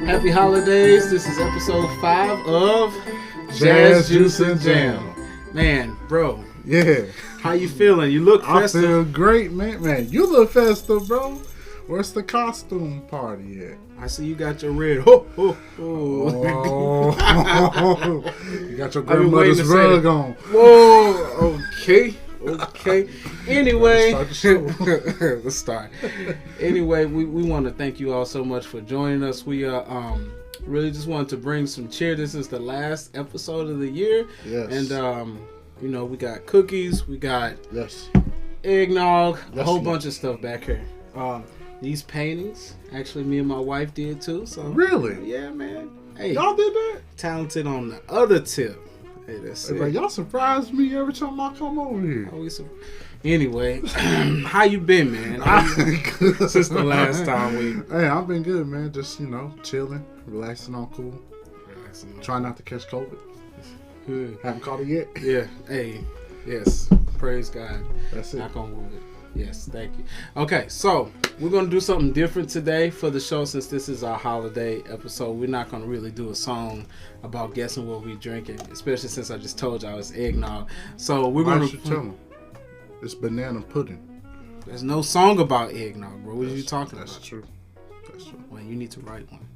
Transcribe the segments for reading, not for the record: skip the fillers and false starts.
Happy holidays. This is episode 5 of Jazz, Juice, and Jam. Man, bro. Yeah. How you feeling? You look festive. I feel great, man. Man, you look festive, bro. Where's the costume party at? I see you got your red. Ho, ho, ho. Oh. You got your grandmother's rug on. Whoa. Okay. Anyway, let's start. Anyway, we want to thank you all so much for joining us. We really just wanted to bring some cheer. This is the last episode of the year. Yes. And we got cookies, we got eggnog, yes, a whole bunch of stuff back here. These paintings, actually, me and my wife did too. So really, yeah, man. Hey, y'all did that? Talented on the other tip. Hey, that's it. Y'all surprise me every time I come over here. Anyway, how you been, man? Since the last time we... Hey, I've been good, man. Just, chilling, relaxing on cool. Trying not to catch COVID. Haven't caught it yet. Yeah. Hey, yes. Praise God. That's it. Knock on wood. Yes, thank you. Okay, so we're going to do something different today for the show since this is our holiday episode. We're not going to really do a song about guessing what we're drinking, especially since I just told y'all it's eggnog. So we're going to... tell them. It's banana pudding. There's no song about eggnog, bro. What are you talking about? That's true. Well, you need to write one.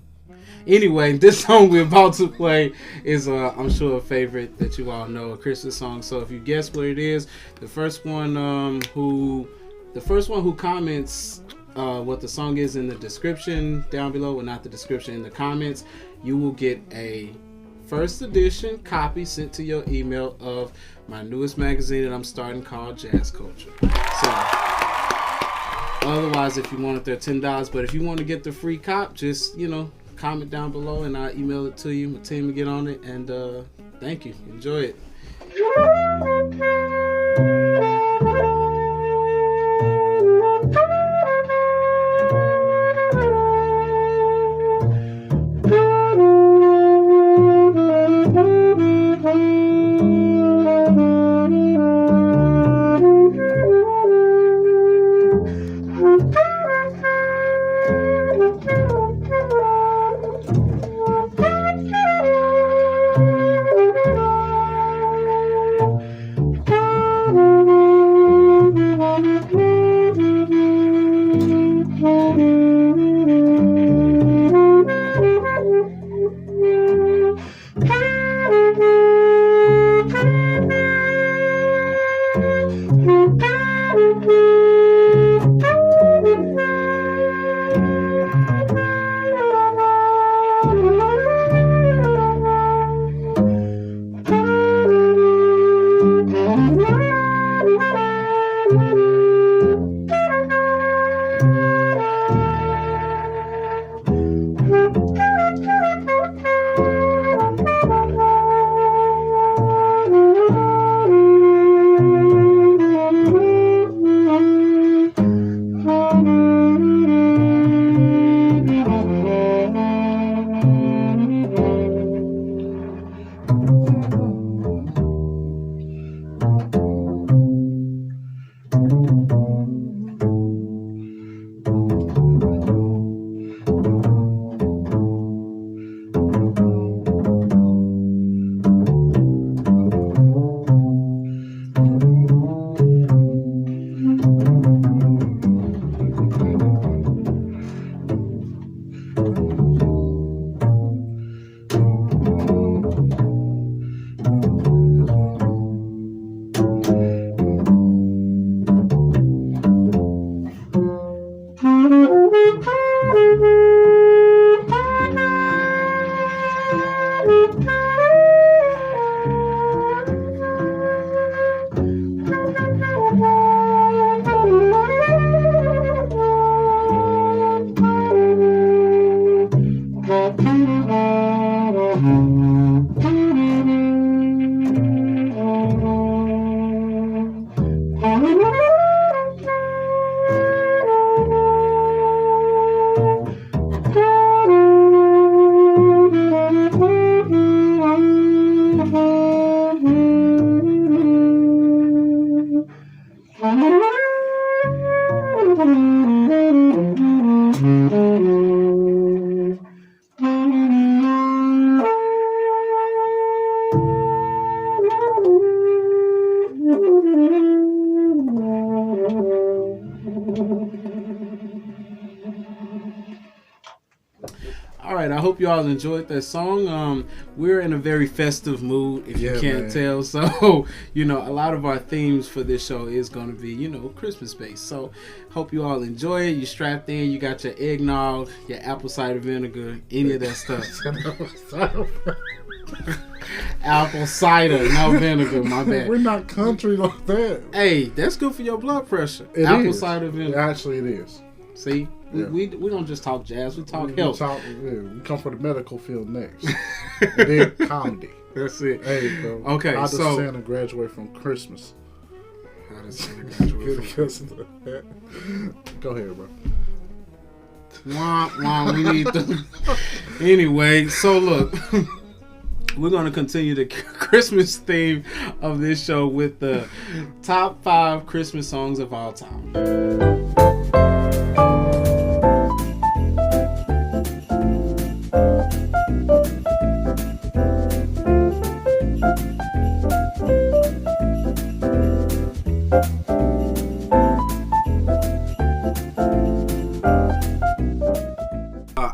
Anyway, this song we're about to play is, I'm sure, a favorite that you all know, a Christmas song. So if you guess what it is, the first one who comments what the song is in the description down below, well, not the description, in the comments, you will get a first edition copy sent to your email of my newest magazine that I'm starting called Jazz Culture. So otherwise, if you want it, they're $10. But if you want to get the free cop, just comment down below and I'll email it to you. My team will get on it, and thank you. Enjoy it. All right, I hope you all enjoyed that song. We're in a very festive mood, if you can't tell. So, a lot of our themes for this show is going to be, Christmas-based. So, hope you all enjoy it. You strapped in, you got your eggnog, your apple cider vinegar, any of that stuff. Apple cider, no vinegar, my bad. We're not country like that. Hey, that's good for your blood pressure. Apple cider vinegar. Actually, it is. See? We don't just talk jazz, we talk health. We come for the medical field next. And then comedy. That's it. Hey, bro. Okay, how does Santa graduate from Christmas? How does Santa graduate from Christmas? Go ahead, bro. We need to... Anyway, so look... We're going to continue the Christmas theme of this show with the top 5 Christmas songs of all time.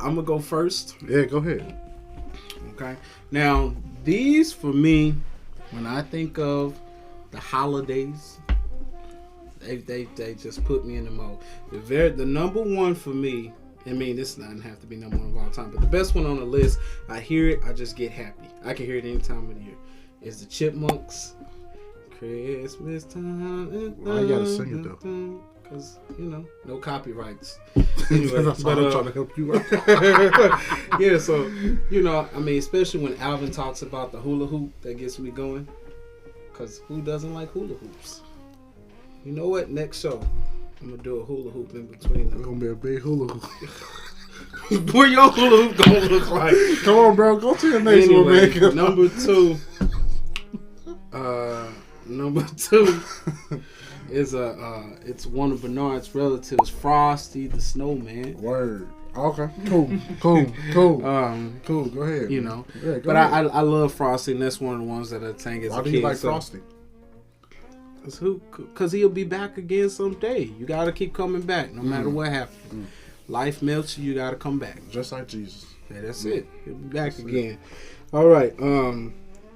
I'm going to go first. Yeah, go ahead. Okay. Now, these for me, when I think of the holidays, they just put me in the mode. The number one for me, this doesn't have to be number one of all time, but the best one on the list, I hear it, I just get happy. I can hear it any time of the year. Is the Chipmunks. Christmas time. Why you gotta sing it though? Because, no copyrights. Anyway, that's why I'm trying to help you out. Yeah, so, especially when Alvin talks about the hula hoop, that gets me going. Because who doesn't like hula hoops? You know what? Next show, I'm going to do a hula hoop in between them. It's going to be a big hula hoop. What your hula hoop going to look like? Come on, bro. Go to the next one, man. Number two is it's one of Bernard's relatives, Frosty the Snowman. Word. Okay. Cool. Cool. Go ahead. Yeah, go ahead. I love Frosty, and that's one of the ones that I think is. Why do you like Frosty? Because he'll be back again someday. You got to keep coming back, no matter what happens. Life melts you. You got to come back. Just like Jesus. Yeah, that's it. He'll be back again. All right.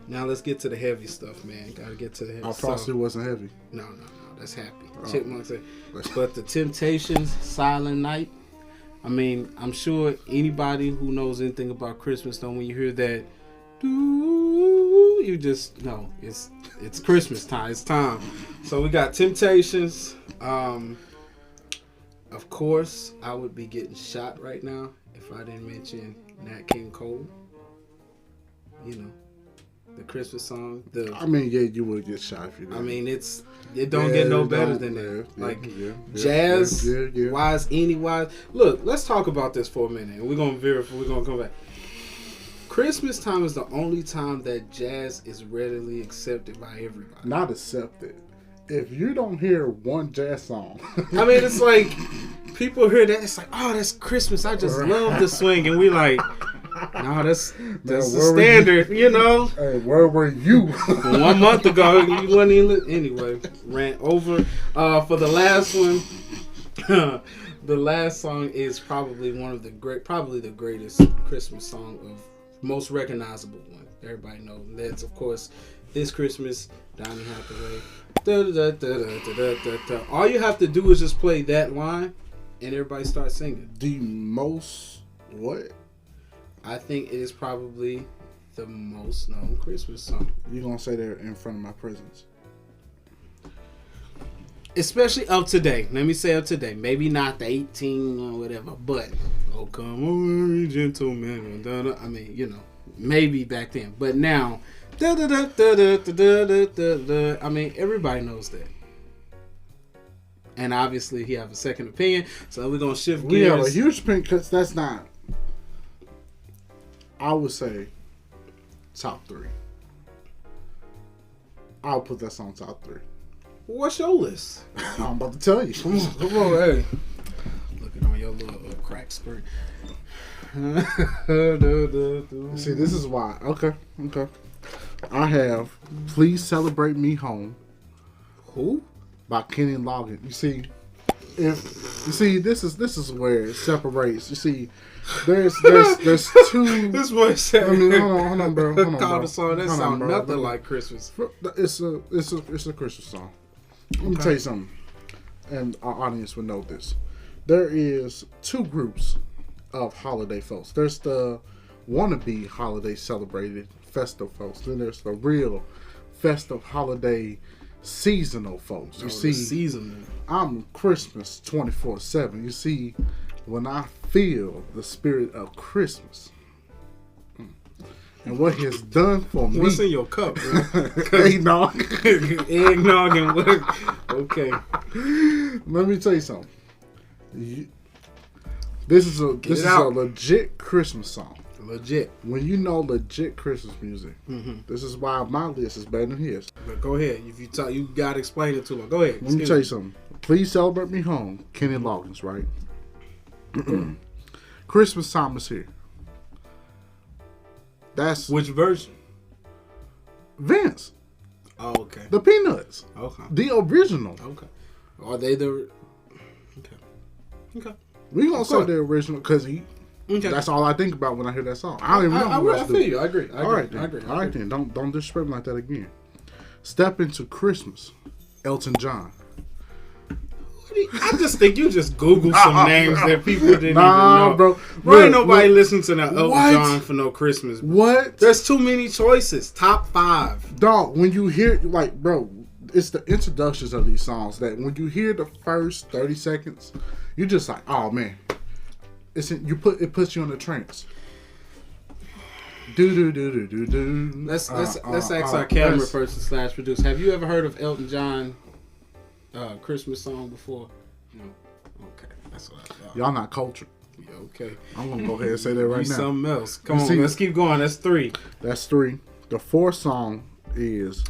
Now let's get to the heavy stuff, man. Got to get to the heavy. Frosty wasn't heavy. No. That's happy. Chipmunks. But the Temptations, Silent Night. I'm sure anybody who knows anything about Christmas, though, when you hear that, you just know it's Christmas time. It's time. So we got Temptations. Of course, I would be getting shot right now if I didn't mention Nat King Cole. The Christmas song. You would get shot if you did. It don't get no better than that. Jazz wise, any wise. Look, let's talk about this for a minute, and we're gonna come back. Christmas time is the only time that jazz is readily accepted by everybody. Not accepted. If you don't hear one jazz song, it's like people hear that, it's like, oh, that's Christmas. I just love the swing, and we like. No, that's the standard, Hey, where were you? 1 month ago, you wasn't even. Anyway, ran over. For the last one, the last song is probably the greatest Christmas song of most recognizable one. Everybody knows. That's of course This Christmas, Donny Hathaway. All you have to do is just play that line, and everybody starts singing. The most what? I think it is probably the most known Christmas song. You gonna say that in front of my presence? Especially of today. Let me say of today. Maybe not the 18 or whatever, but oh come on, gentlemen. Maybe back then, but now, everybody knows that. And obviously, he have a second opinion, so we're gonna shift gears. We have a huge opinion because that's not. I would say top 3. I'll put that song top 3. What's your list? I'm about to tell you. Come on, hey. Looking on your little crack screen. See, this is why. Okay. I have Please Celebrate Me Home. Who? By Kenny Loggins. You see, if you see, this is where it separates. You see, there's two. This boy said. I mean, hold on, bro. Hold on, Call bro. the song that sound nothing like Christmas. It's a Christmas song. Let me tell you something, and our audience will know this. There is two groups of holiday folks. There's the wannabe holiday celebrated festive folks. Then there's the real festive holiday seasonal folks. You see, seasonal. I'm Christmas 24/7. You see, when I feel the spirit of Christmas and what He has done for me. What's in your cup, bro? Eggnog. Eggnog and what? Okay. Let me tell you something. This is a legit Christmas song. Legit. When you know legit Christmas music, this is why my list is better than his. But go ahead. If you talk, you gotta explain it to him. Go ahead. Let me tell you something. Please celebrate me home, Kenny Loggins, right? Christmas time is here. That's which version? Vince. Oh, okay. The Peanuts. Okay. The original. Okay. Are they the? Okay. We gonna say the original because he. Okay. That's all I think about when I hear that song. I don't even know. I feel you. I agree. All right, then. Don't disrespect me like that again. Step into Christmas, Elton John. I just think you just Googled some names that people didn't even know. Bro. Ain't nobody listening to that Elton John for no Christmas. Bro. What? There's too many choices. Top 5. Dog, when you hear, like, bro, it's the introductions of these songs that when you hear the first 30 seconds, you're just like, oh, man. It puts you in a trance. Do. Let's ask our camera person / producer. Have you ever heard of Elton John Christmas song before? No. Okay, that's what I thought. Y'all not cultured. Yeah, okay. I'm gonna go ahead and say that right now. Something else. Come on, let's keep going. That's 3. That's 3. The 4th song is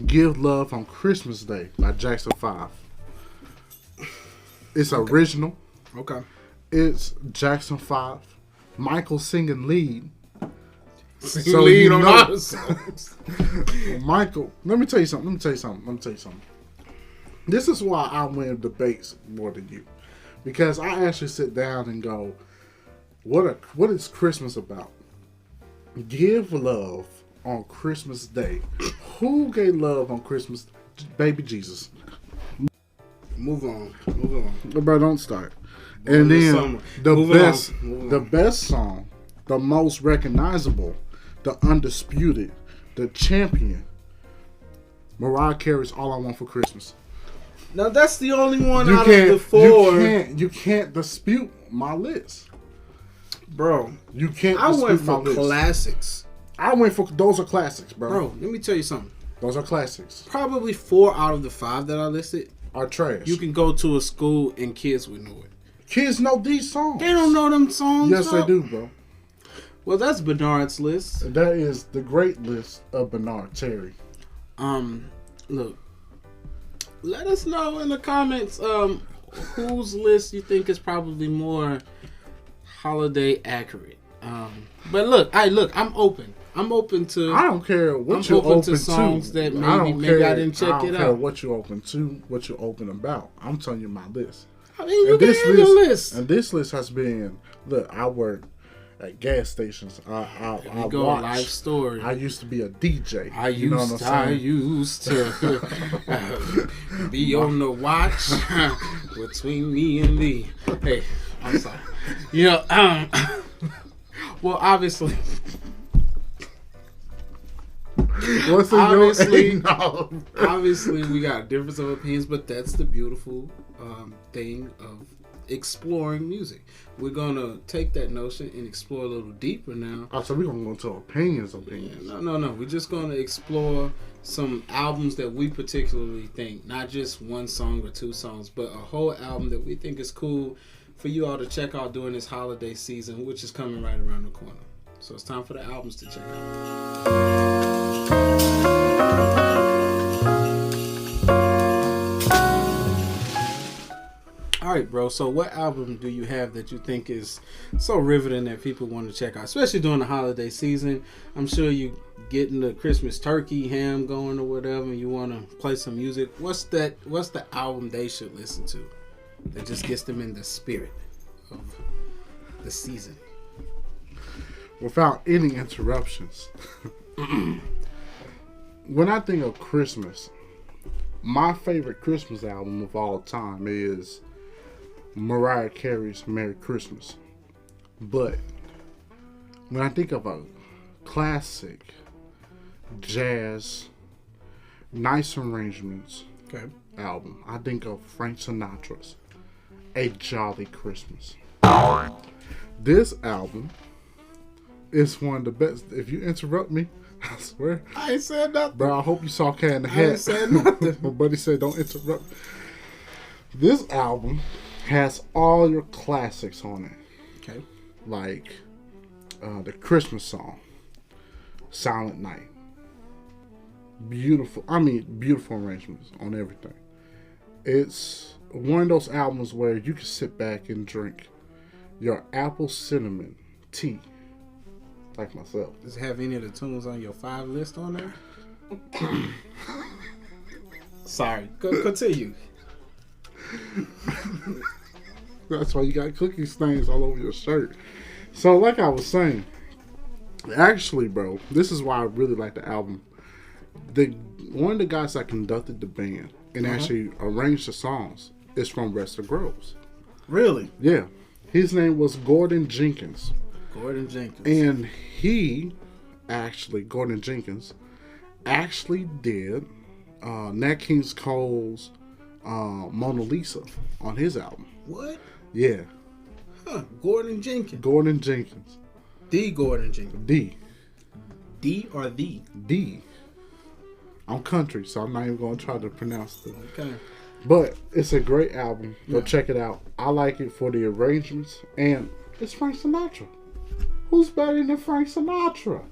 "Give Love on Christmas Day" by Jackson 5. It's original. Okay. It's Jackson 5. Michael singing lead. Lead on all the songs. Michael, let me tell you something. This is why I win debates more than you. Because I actually sit down and go, what is Christmas about? Give love on Christmas Day. Who gave love on Christmas? Baby Jesus. Move on. Bro, don't start. And then the best song, the most recognizable, the undisputed, the champion, Mariah Carey's "All I Want for Christmas." Now that's the only one out of the 4. You can't dispute my list, bro. You can't. I dispute went for my list. classics. Those are classics, bro. Bro, let me tell you something. Those are classics. Probably 4 out of the 5 that I listed are trash. You can go to a school and kids would know it. Kids know these songs. They don't know them songs. Yes, they do, bro. Well, that's Bernard's list. That is the great list of Bernard Terry. Look. Let us know in the comments whose list you think is probably more holiday accurate. But look, I'm open. I'm open to. I don't care what you're open to. Songs that maybe I didn't check it out. I don't care what you're open to, what you're open about. I'm telling you my list. I mean, you can have your list. And this list has been. Look, I work at gas stations. I watch. Life story. I used to be a DJ. I used to be on the watch between me and thee. Hey, I'm sorry. Well, obviously. Obviously, we got difference of opinions, but that's the beautiful thing of exploring music. We're gonna take that notion and explore a little deeper now. Oh, so we're gonna go into opinions. Yeah, no. We're just gonna explore some albums that we particularly think, not just one song or 2 songs, but a whole album that we think is cool for you all to check out during this holiday season, which is coming right around the corner. So it's time for the albums to check out. All right, bro. So what album do you have that you think is so riveting that people want to check out, especially during the holiday season? I'm sure you getting the Christmas turkey ham going or whatever, and you want to play some music. What's the album they should listen to? that just gets them in the spirit of the season. Without any interruptions. When I think of Christmas, my favorite Christmas album of all time is Mariah Carey's Merry Christmas. But when I think of a classic jazz, nice arrangements album, I think of Frank Sinatra's A Jolly Christmas. This album is one of the best. If you interrupt me, I swear. I ain't said nothing. Bro, I hope you saw Cat in the Hat. I ain't said nothing. My buddy said don't interrupt. This album has all your classics on it. Okay. Like the Christmas song, Silent Night. Beautiful arrangements on everything. It's one of those albums where you can sit back and drink your apple cinnamon tea. Like myself. Does it have any of the tunes on your 5 list on there? Sorry. Continue. That's why you got cookie stains all over your shirt. So like I was saying, actually, bro, this is why I really like the album. One of the guys that conducted the band and actually arranged the songs is from Rest of Groves. Really? Yeah. His name was Gordon Jenkins. Gordon Jenkins. And Gordon Jenkins, actually did Nat King Cole's Mona Lisa on his album. What? Yeah. Huh. Gordon Jenkins. Gordon Jenkins. The Gordon Jenkins. D. D or the? D. I'm country, so I'm not even going to try to pronounce it. Okay. But it's a great album. Go check it out. I like it for the arrangements, and it's Frank Sinatra. Who's better than Frank Sinatra?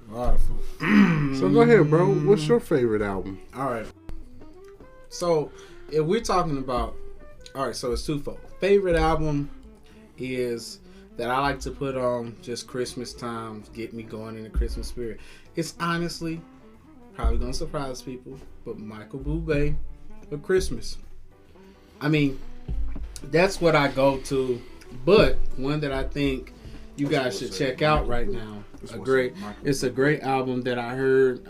Wonderful. So go ahead, bro. What's your favorite album? All right. So if we're talking about, so it's twofold. Favorite album is that I like to put on just Christmas time, get me going in the Christmas spirit. It's honestly probably gonna surprise people, but Michael Bublé for Christmas. I mean, that's what I go to. But one that I think you guys should check out right now. It's a great album that I heard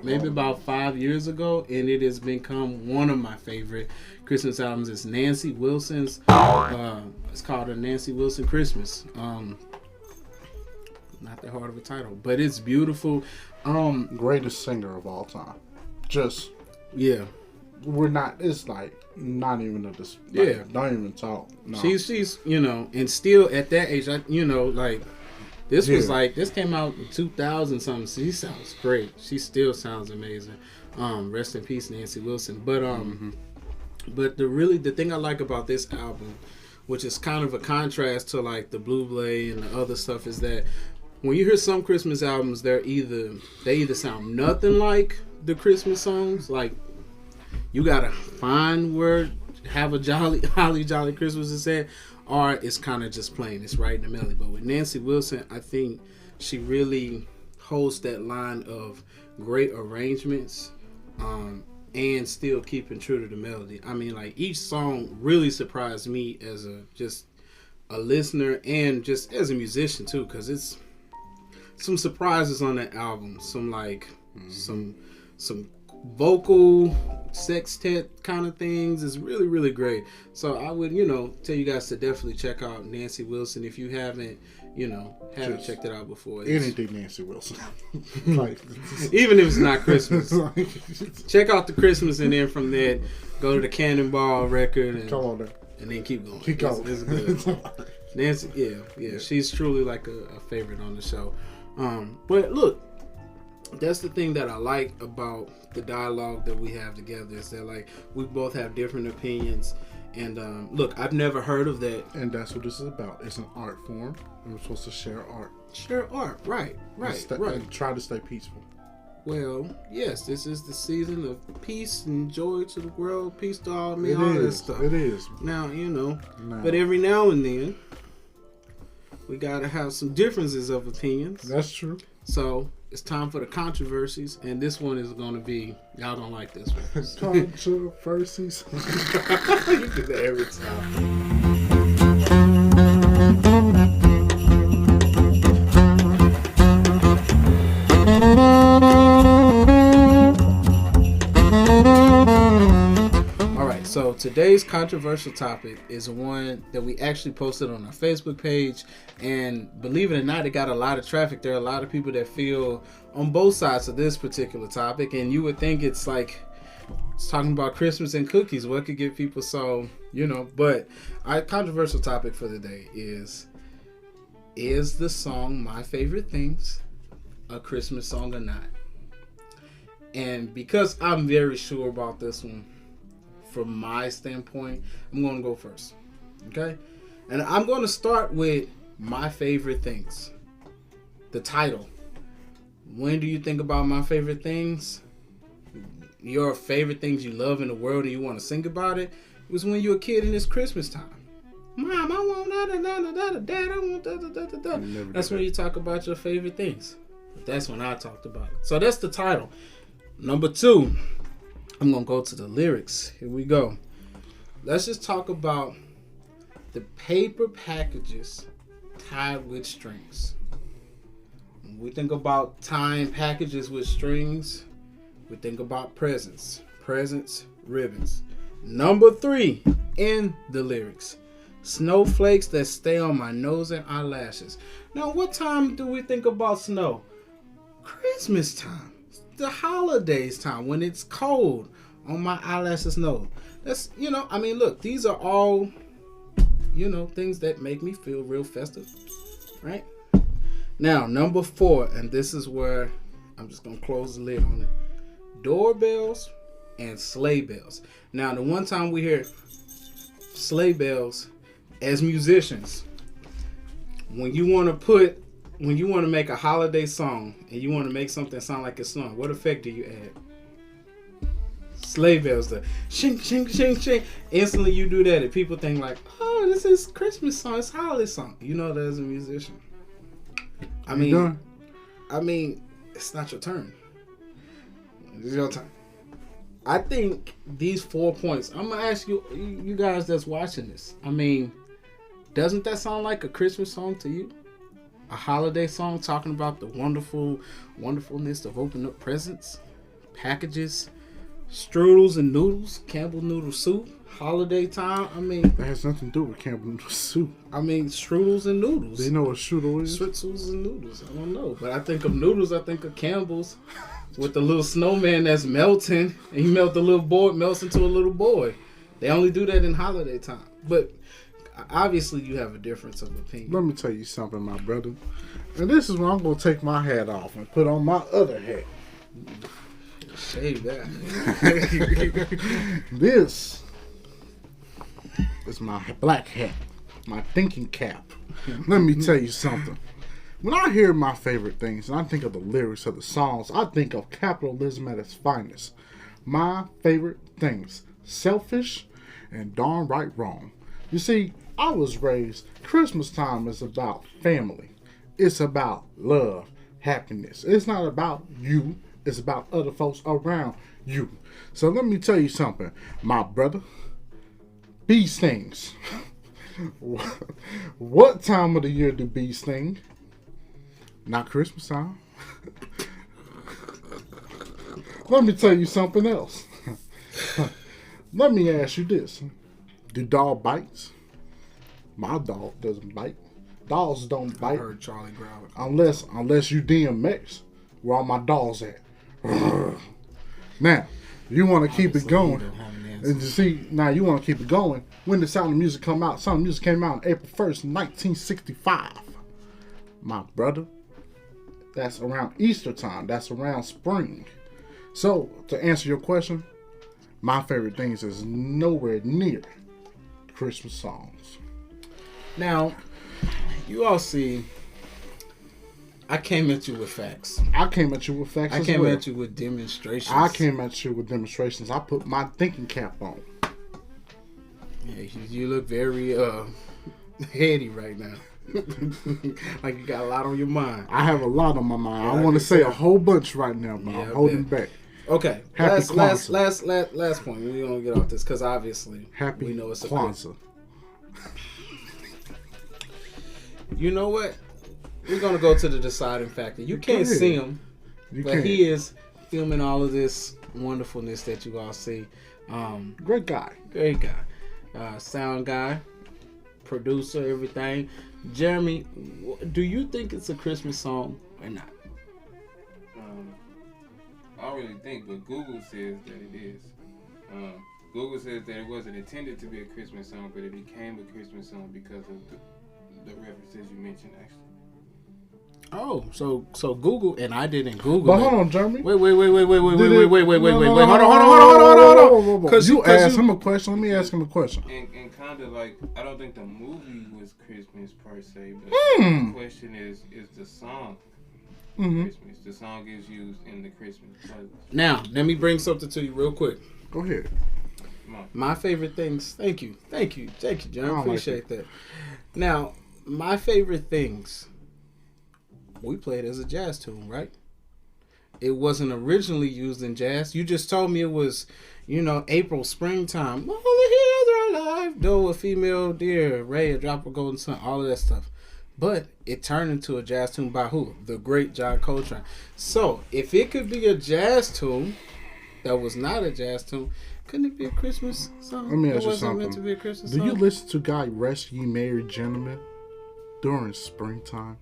maybe about 5 years ago, and it has become one of my favorite Christmas albums. It's Nancy Wilson's. It's called A Nancy Wilson Christmas. Not that hard of a title, but it's beautiful. Greatest singer of all time. Just yeah. It's like not even a don't even talk. No. She's and still at that age, this came out in 2000 something. She sounds great. She still sounds amazing. Rest in peace, Nancy Wilson. But but the thing I like about this album, which is kind of a contrast to like the Bublé and the other stuff, is that when you hear some Christmas albums, they either sound nothing like the Christmas songs, like you gotta find where have a holly jolly Christmas is said, or it's kind of just plain, it's right in the melody. But with Nancy Wilson, I think she really holds that line of great arrangements and still keeping true to the melody. I mean, like, each song really surprised me as a listener and just as a musician too, because it's some surprises on that album, some vocal sextet kind of things. Is really, really great. So I would tell you guys to definitely check out Nancy Wilson if you haven't checked it out before. Anything Nancy Wilson. Even if it's not Christmas. Check out the Christmas, and then from there go to the Cannonball record and then keep going. It's good. Nancy, yeah, she's truly like a favorite on the show. But look, that's the thing that I like about the dialogue that we have together, is that like we both have different opinions. And look, I've never heard of that. And that's what this is about. It's an art form, and we're supposed to share art. Right. And try to stay peaceful. Well, yes, this is the season of peace and joy to the world, peace to all men, all that stuff. It is. Now, but every now and then, we gotta have some differences of opinions. That's true. So it's time for the controversies, and this one is going to be, y'all don't like this one. Controversies. You do that every time. Alright, so today's controversial topic is one that we actually posted on our Facebook page, and believe it or not, it got a lot of traffic. There are a lot of people that feel on both sides of this particular topic, and you would think it's like it's talking about Christmas and cookies. What could get people so, but our controversial topic for the day is the song My Favorite Things a Christmas song or not? And because I'm very sure about this one, from my standpoint, I'm going to go first. Okay? And I'm going to start with My Favorite Things. The title. When do you think about My Favorite Things? Your favorite things you love in the world and you want to sing about it? It was when you were a kid and it's Christmas time. Mom, I want da-da-da-da-da. Dad, I want da-da-da-da-da. That's when you talk about your favorite things. But that's when I talked about it. So that's the title. Number 2, I'm going to go to the lyrics. Here we go. Let's just talk about the paper packages tied with strings. When we think about tying packages with strings, we think about presents, ribbons. Number 3 in the lyrics, snowflakes that stay on my nose and eyelashes. Now, what time do we think about snow? Christmas time. The holidays time when it's cold on my eyelashes. No, that's look, these are all things that make me feel real festive, right? Now, number 4, and this is where I'm just gonna close the lid on it: doorbells and sleigh bells. Now, the one time we hear sleigh bells as musicians, when you want to make a holiday song and you want to make something sound like it's snowing, what effect do you add? Sleigh bells, the shing, shing, shing, shing. Instantly you do that and people think like, oh, this is Christmas song, it's holiday song. You know that as a musician. I mean, it's not your turn. It's your turn. I think these 4 points, I'm going to ask you guys that's watching this. I mean, doesn't that sound like a Christmas song to you? A holiday song talking about the wonderfulness of opening up presents, packages, strudels and noodles, Campbell noodle soup, holiday time. I mean, that has nothing to do with Campbell noodle soup. I mean, strudels and noodles. Do you know what strudel is? Strudels and noodles. I don't know, but I think of noodles. I think of Campbell's with the little snowman that's melting, and he melts the little boy, melts into a little boy. They only do that in holiday time, but. Obviously, you have a difference of opinion. Let me tell you something, my brother. And this is when I'm going to take my hat off and put on my other hat. Shave that. This is my black hat, my thinking cap. Let me tell you something. When I hear My Favorite Things and I think of the lyrics of the songs, I think of capitalism at its finest. My favorite things. Selfish and darn right wrong. You see, I was raised, Christmas time is about family. It's about love, happiness. It's not about you. It's about other folks around you. So let me tell you something, my brother. Bees stings. What time of the year do bees sting? Not Christmas time. Let me tell you something else. Let me ask you this. Do dog bites? My dog doesn't bite. Dogs don't bite. I heard Charlie growl. Unless you DMX, where all my dogs at. Now, you want to keep it going. And you see, now you want to keep it going. When did Sound of Music come out? Sound of Music came out on April 1st, 1965. My brother, that's around Easter time. That's around spring. So, to answer your question, My Favorite Things is nowhere near Christmas songs. Now, you all see, I came at you with facts. I came at you with facts. I came at you with demonstrations. I came at you with demonstrations. I put my thinking cap on. Yeah, you look very heady right now. Like you got a lot on your mind. I have a lot on my mind. Yeah, I want to say a whole bunch right now, but I'm holding back. Okay. Happy last Kwanzaa. point. We're gonna get off this because obviously Happy we know it's a Kwanzaa. You know what? We're gonna go to the deciding factor. You can't see him, but he is filming all of this wonderfulness that you all see. Great guy. Sound guy, producer, everything. Jeremy, do you think it's a Christmas song or not? I don't really think, but Google says that it is. Google says that it wasn't intended to be a Christmas song, but it became a Christmas song because of the references you mentioned, actually. Oh, so Google, and I didn't Google. But hold on, Jeremy. Wait. Hold on. Because you asked him a question. Let me ask him a question. And kind of like, I don't think the movie was Christmas per se, but the question is the song Christmas? The song is used in the Christmas playlist. Now, let me bring something to you real quick. Go ahead. My favorite things. Thank you, John. Appreciate that. Now, my favorite things. We play it as a jazz tune, right? It wasn't originally used in jazz. You just told me it was, April, springtime. All the hills are alive. Doe, a female deer. Ray, a drop of golden sun. All of that stuff. But it turned into a jazz tune by who? The great John Coltrane. So, if it could be a jazz tune that was not a jazz tune, couldn't it be a Christmas song? Let me ask you wasn't something. meant to be a Christmas Do song? you listen to Guy Rest Ye Merry Gentlemen during springtime?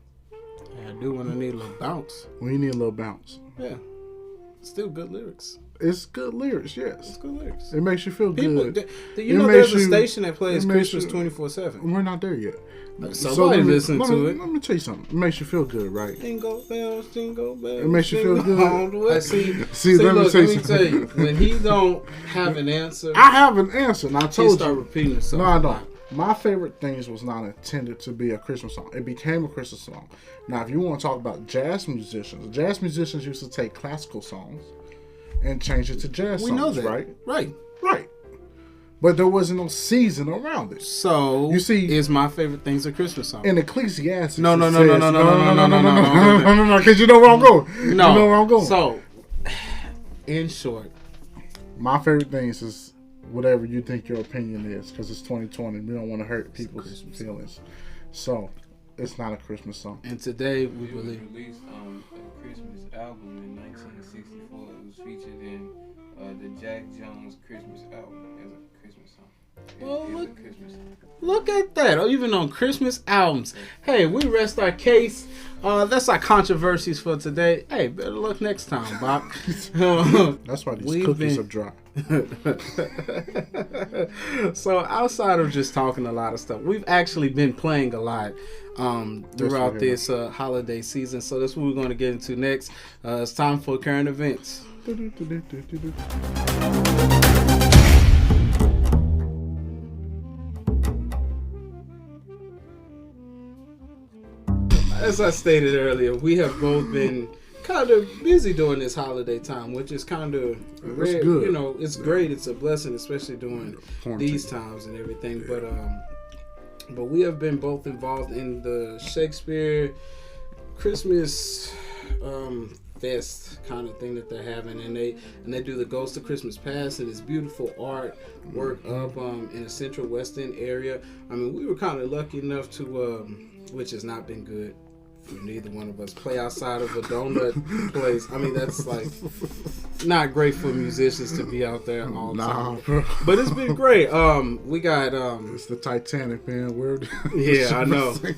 I do when I need a little bounce. When you need a little bounce. Yeah. Still good lyrics. It's good lyrics, yes. It's good lyrics. It makes you feel good. There's a station that plays Christmas 24/7. We're not there yet. Somebody listen to it. Let me tell you something. It makes you feel good, right? Jingle bells, jingle bells. It makes you feel good. On the way. See, let me tell you. When he don't have an answer, I have an answer, and I told you. Start repeating himself. No, I don't. My favorite things was not intended to be a Christmas song. It became a Christmas song. Now, if you want to talk about jazz musicians used to take classical songs and change it to jazz songs. We know that, right? Right. But there wasn't no season around it. So you see, is my favorite things a Christmas song? In Ecclesiastes, no. Because you know where I'm going. No. You know where I'm going. So, in short, my favorite things is whatever you think your opinion is, because it's 2020. We don't want to hurt people's feelings. So, it's not a Christmas song. And today we believe it was released a Christmas album in 1964. It was featured in the Jack Jones Christmas album as a Christmas song. Look at that. Even on Christmas albums. Hey, we rest our case. That's our controversies for today. Hey, better luck next time, Bob. That's why these cookies are dry. So outside of just talking a lot of stuff, we've actually been playing a lot throughout this holiday season. So that's what we're going to get into next. It's time for current events. As I stated earlier, we have both been kind of busy during this holiday time, which is kind of rare. Good. It's great. It's a blessing, especially during these times and everything. Yeah. But we have been both involved in the Shakespeare Christmas fest kind of thing that they're having, and they do the Ghost of Christmas Past, and it's beautiful art work up in the Central West End area. I mean, we were kind of lucky enough to, which has not been good for neither one of us, play outside of a donut place. I mean, that's like not great for musicians to be out there all the time. Bro. But it's been great. We got it's the Titanic, man. Yeah, I know. That's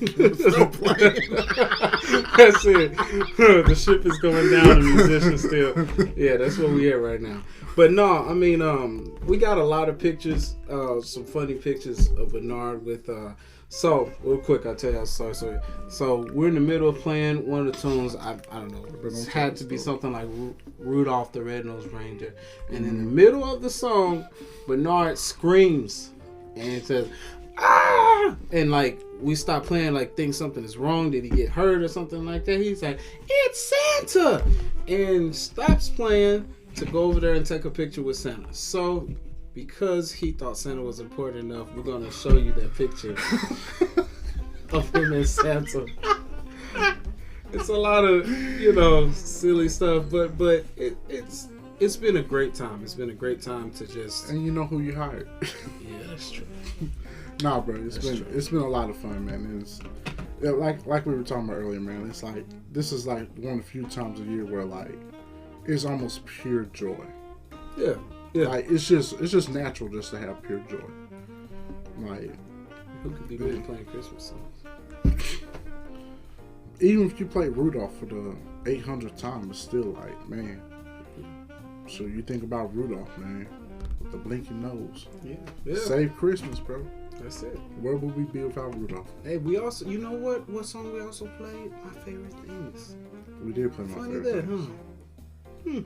it. The ship is going down, the musicians still. Yeah, that's where we at right now. But no, I mean, we got a lot of pictures, some funny pictures of Bernard with so, real quick, I'll tell you, sorry. So, we're in the middle of playing one of the tunes, I don't know, it had to be something like Rudolph the Red-Nosed Reindeer. And in the middle of the song, Bernard screams and says, ah! And like, we stop playing, like, think something is wrong. Did he get hurt or something like that? He's like, it's Santa! And stops playing to go over there and take a picture with Santa. So, because he thought Santa was important enough, we're going to show you that picture. of him and Santa. It's a lot of silly stuff, but it's been a great time. It's been a great time to just And you know who you hired. yeah, that's true. Nah, bro, it's been a lot of fun, man. It's like we were talking about earlier, man. It's like this is like one of the few times a year where like it's almost pure joy. Yeah, yeah. Like it's just natural just to have pure joy. Like Who could be good at playing Christmas songs? even if you play Rudolph for the 800th time, it's still like, man. So you think about Rudolph, man, with the blinking nose. Yeah, yeah. Save Christmas, bro. That's it. Where would we be without Rudolph? Hey, we also, you know what song we also played? My Favorite Things. We did play my Funny favorite. that, huh?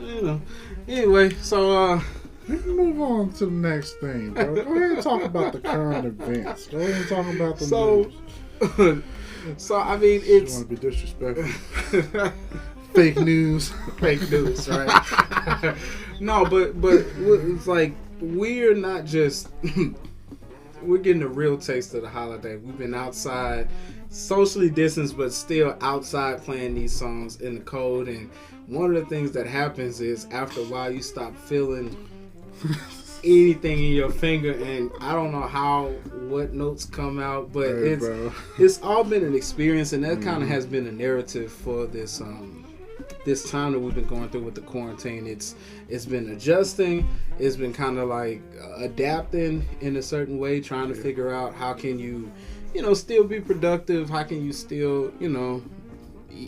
You know. Anyway, so We can move on to the next thing, bro. Go ahead and talk about the current events. Go ahead and talk about the news. So I mean, You it's want to be disrespectful? Fake news. fake news, right? No, but it's like we're not just we're getting a real taste of the holiday. We've been outside, socially distanced, but still outside playing these songs in the cold. And one of the things that happens is after a while you stop feeling anything in your finger, and I don't know what notes come out, but Hey, bro. it's all been an experience, and that kind of has been a narrative for this this time that we've been going through with the quarantine. It's been adjusting. It's been kind of like adapting in a certain way, trying to figure out how can you still be productive. How can you still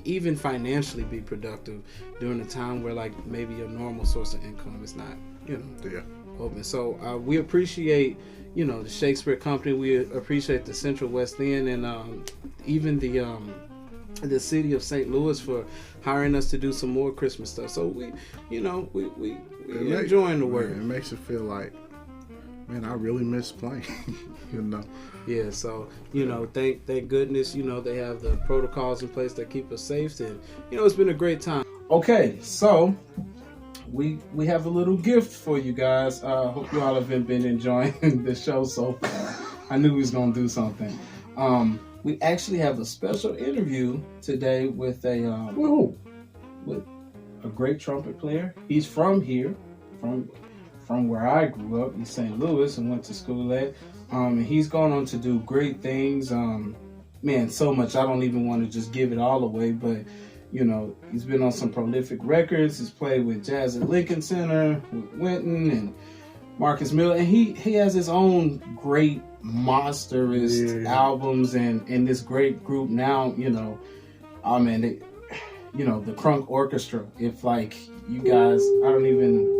even financially be productive during a time where like maybe your normal source of income is not Yeah. open. So we appreciate the Shakespeare Company. We appreciate the Central West End, and even the city of St. Louis for hiring us to do some more Christmas stuff. So we enjoying the work. Man, it makes it feel like, man, I really miss playing. Yeah, so thank goodness they have the protocols in place that keep us safe, and it's been a great time. Okay, so we have a little gift for you guys. Hope you all have been enjoying the show so far. I knew we was gonna do something. We actually have a special interview today with with a great trumpet player. He's from here, from where I grew up, East St. Louis, and went to school at. And he's gone on to do great things. Man, so much. I don't even want to just give it all away, but he's been on some prolific records. He's played with Jazz at Lincoln Center, with Winton and Marcus Miller, and he has his own great monstrous albums and this great group now. Oh man, the Crunk Orchestra. If like you guys, I don't even.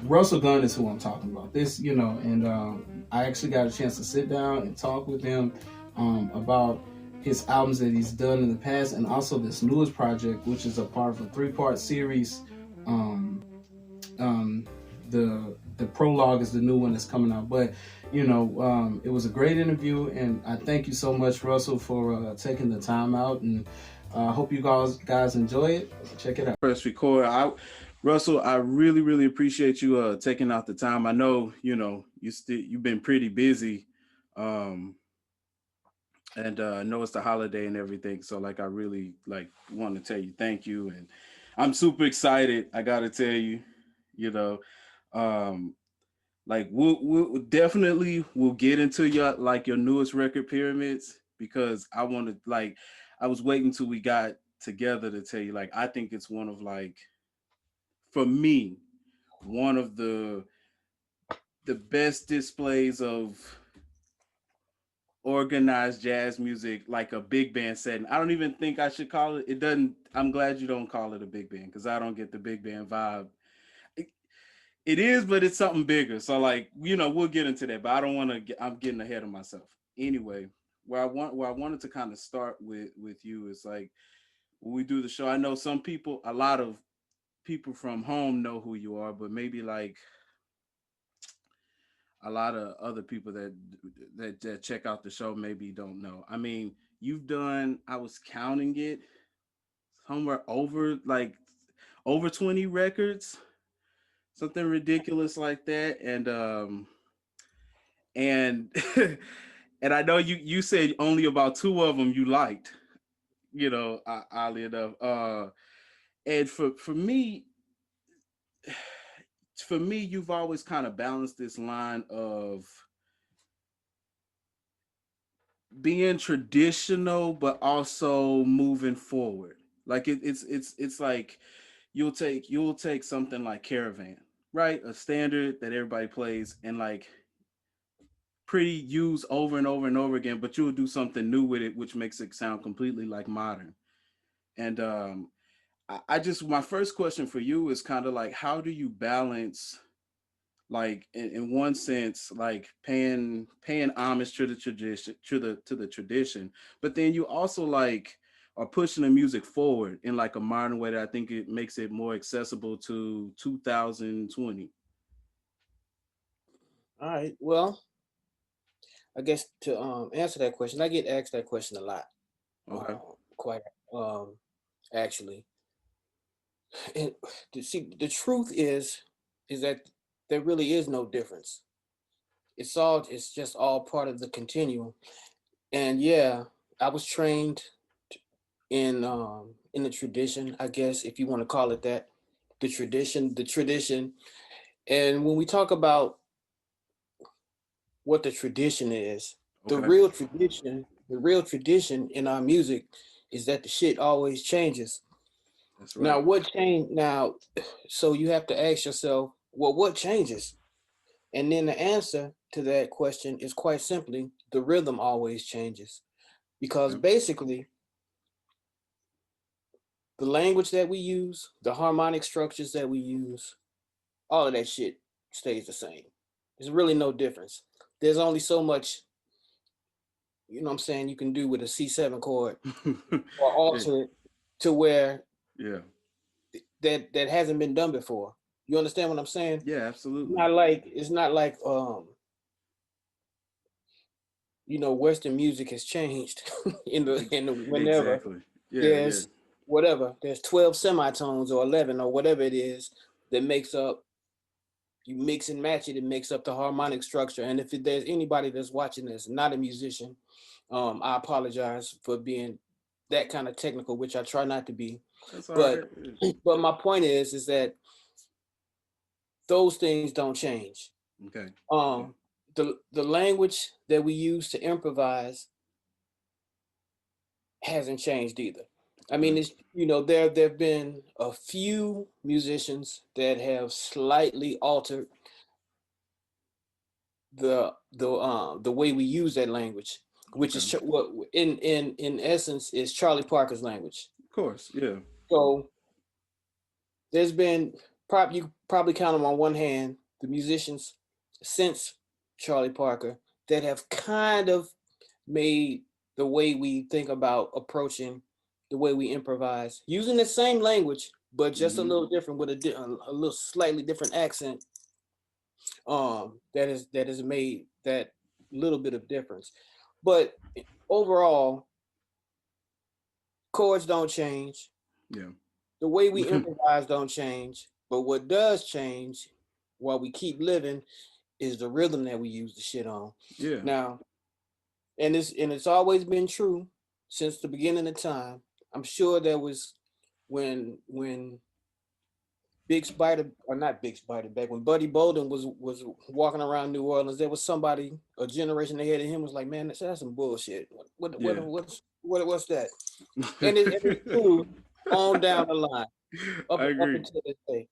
Russell Gunn is who I'm talking about. This, and I actually got a chance to sit down and talk with him about his albums that he's done in the past, and also this newest project, which is a part of a 3-part series. The prologue is the new one that's coming out, but it was a great interview, and I thank you so much, Russell, for taking the time out, and I hope you guys enjoy it. Check it out. Press record. Russell, I really, really appreciate you taking out the time. I know you've been pretty busy. And I know it's the holiday and everything, so like I really want to tell you thank you, and I'm super excited. I gotta tell you, like we'll definitely we'll get into your newest record, Pyramids, because I want to I was waiting till we got together to tell you I think it's one of for me one of the best displays of organized jazz music, like a big band setting. I don't even think I should call it. It doesn't. I'm glad you don't call it a big band, because I don't get the big band vibe. It is, but it's something bigger. So we'll get into that. But I don't want to. I'm getting ahead of myself. Anyway, where I wanted to kind of start with you is when we do the show. I know a lot of people from home know who you are, but maybe a lot of other people that check out the show maybe don't know. I mean, you've done, I was counting it, somewhere over 20 records, something ridiculous like that. And and I know you said only about two of them you liked, oddly enough. And for me, you've always kind of balanced this line of being traditional, but also moving forward. Like it's like you'll take something like Caravan, right? A standard that everybody plays and like pretty used over and over and over again, but you'll do something new with it, which makes it sound completely like modern. And I just my first question for you is kind of like how do you balance like in one sense like paying homage to the tradition to the tradition, but then you also like are pushing the music forward in like a modern way that I think it makes it more accessible to 2020. All right. Well, I guess to answer that question, I get asked that question a lot. Okay. Quite um, actually. And see, the truth is that there really is no difference. It's just all part of the continuum. And yeah, I was trained in the tradition, I guess, if you want to call it that. The tradition. And when we talk about what the tradition is, Okay. the real tradition in our music is that the shit always changes. That's Now, right. what change? Now, so you have to ask yourself, well, what changes? And then the answer to that question is quite simply the rhythm always changes. Because Okay. basically, the language that we use, the harmonic structures that we use, all of that shit stays the same. There's really no difference. There's only so much, you know what I'm saying, you can do with a C7 chord or Yeah. alter it to where Yeah. that hasn't been done before. You understand what I'm saying? Yeah, absolutely. It's not like Western music has changed in the whenever Exactly. Yeah, yeah. there's there's 12 semitones or 11 or whatever it is that makes up, you mix and match it, it makes up the harmonic structure. And if there's anybody that's watching this not a musician, I apologize for being that kind of technical, which I try not to be. That's all But right. Yeah. but my point is that those things don't change. Okay. Yeah. The language that we use to improvise hasn't changed either. I mean, Okay. it's there have been a few musicians that have slightly altered the way we use that language, which Okay. is what in essence is Charlie Parker's language. Of course. Yeah. So there's been you probably count them on one hand the musicians since Charlie Parker that have kind of made the way we think about approaching the way we improvise using the same language but just a Hmm. little different with a little slightly different accent, that has made that little bit of difference. But overall, chords don't change, Yeah. the way we improvise don't change, but what does change while we keep living is the rhythm that we use the shit on. Yeah. Now, and it's always been true since the beginning of time. I'm sure there was when Big Spider, or not Big Spider, back when Buddy Bolden was walking around New Orleans, there was somebody a generation ahead of him was like, man, that's some bullshit. Yeah. What's that? And it's true on down the line up I up agree. until this day.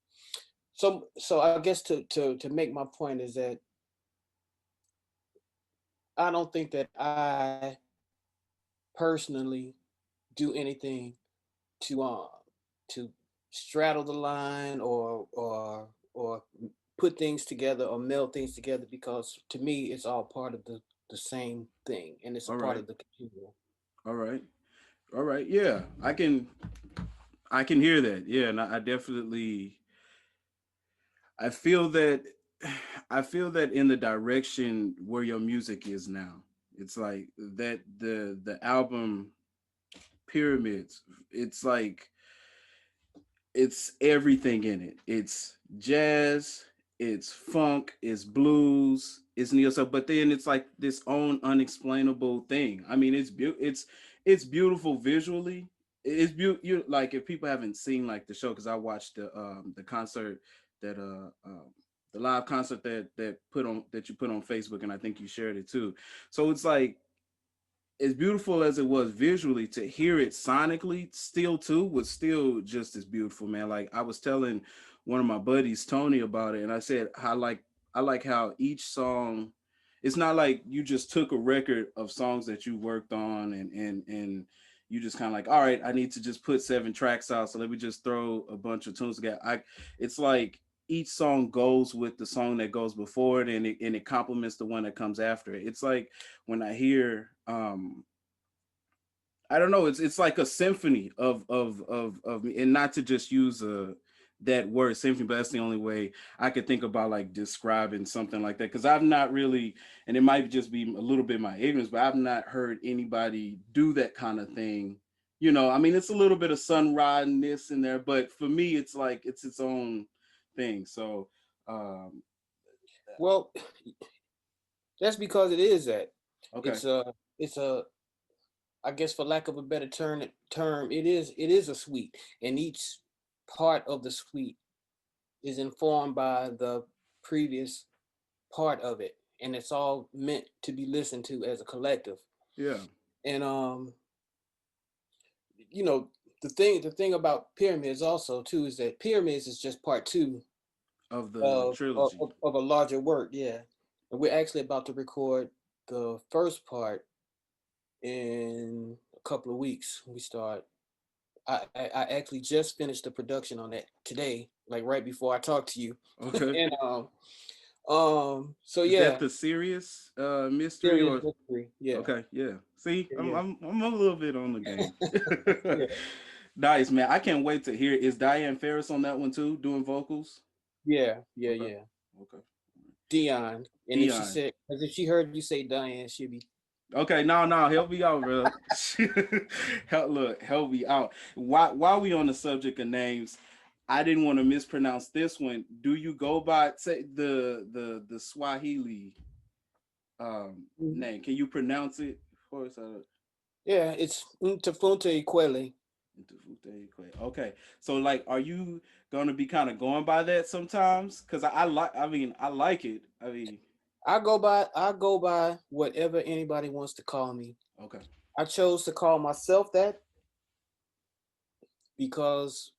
So I guess to make my point is that I don't think that I personally do anything to straddle the line or put things together or meld things together, because to me it's all part of the same thing and it's a All part right. of the continuum. All right. All right. Yeah. I can hear that. Yeah, and I definitely I feel that I feel that in the direction where your music is now. It's like that the album Pyramids, it's like it's everything in it. It's jazz, it's funk, it's blues, it's neo soul, but then it's like this own unexplainable thing. I mean, it's beautiful visually. It's beautiful. You like if people haven't seen like the show, because I watched the concert that the live concert that you put on Facebook, and I think you shared it too. So it's like as beautiful as it was visually, to hear it sonically still too was still just as beautiful, man. Like I was telling one of my buddies Tony about it, and I said I like how each song, it's not like you just took a record of songs that you worked on and you just kind of like, all right, I need to just put 7 tracks out, so let me just throw a bunch of tunes together. It's like each song goes with the song that goes before it, and it complements the one that comes after it. It's like when I hear I don't know, it's like a symphony of and not to just use that word symphony, but that's the only way I could think about like describing something like that, because I've not really, and it might just be a little bit my ignorance, but I've not heard anybody do that kind of thing. You know, I mean, it's a little bit of sunrise in there, but for me it's like it's its own thing. So um Well, that's because it is that. okay. It's a I guess for lack of a better term, it is a suite, and each part of the suite is informed by the previous part of it, and it's all meant to be listened to as a collective. Yeah. And you know, the thing about pyramids also too is that pyramids is just part two Of the of of, trilogy. of of a larger work. Yeah, and we're actually about to record the first part in a couple of weeks. We start. I actually just finished the production on that today, like right before I talked to you. Okay. And so Is that yeah, the serious mystery serious or mystery. Yeah, okay, yeah. See, yeah, I'm a little bit on the game. yeah, Nice, man. I can't wait to hear. Is Diane Ferris on that one too, doing vocals? yeah, yeah, Okay. yeah. Okay. Dion, and if she Dion. said, as if she heard you say Diane, she'd be. Okay, no, help me out, bro. Help me out. While we on the subject of names, I didn't want to mispronounce this one. Do you go by say the Swahili Mhm. name? Can you pronounce it for us? Yeah, it's Ntafunta Ikwele. Okay, so like, are you gonna be kind of going by that sometimes? Cause I like, I mean, I like it. I mean, I go by whatever anybody wants to call me. okay, I chose to call myself that because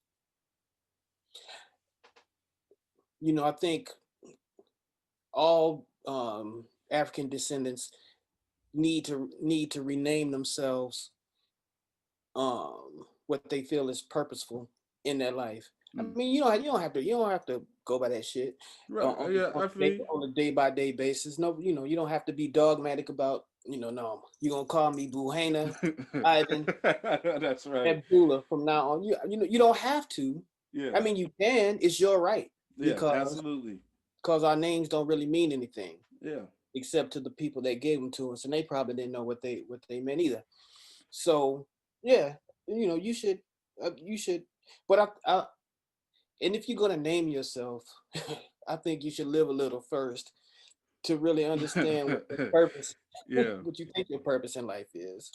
I think all African descendants need to rename themselves what they feel is purposeful in their life. I mm. mean, you don't have to go by that shit Right, yeah, I feel on a day by day basis. No, you don't have to be dogmatic about no, you're gonna call me Buhana, you. Ivan, That's right. Abdullah from now on. You don't have to. Yeah, I mean, you can. It's your right yeah, because absolutely. our names don't really mean anything Yeah, except to the people that gave them to us, and they probably didn't know what they meant either. So yeah, you should. But and if you're gonna name yourself, I think you should live a little first to really understand what your purpose, yeah, what you think your purpose in life is.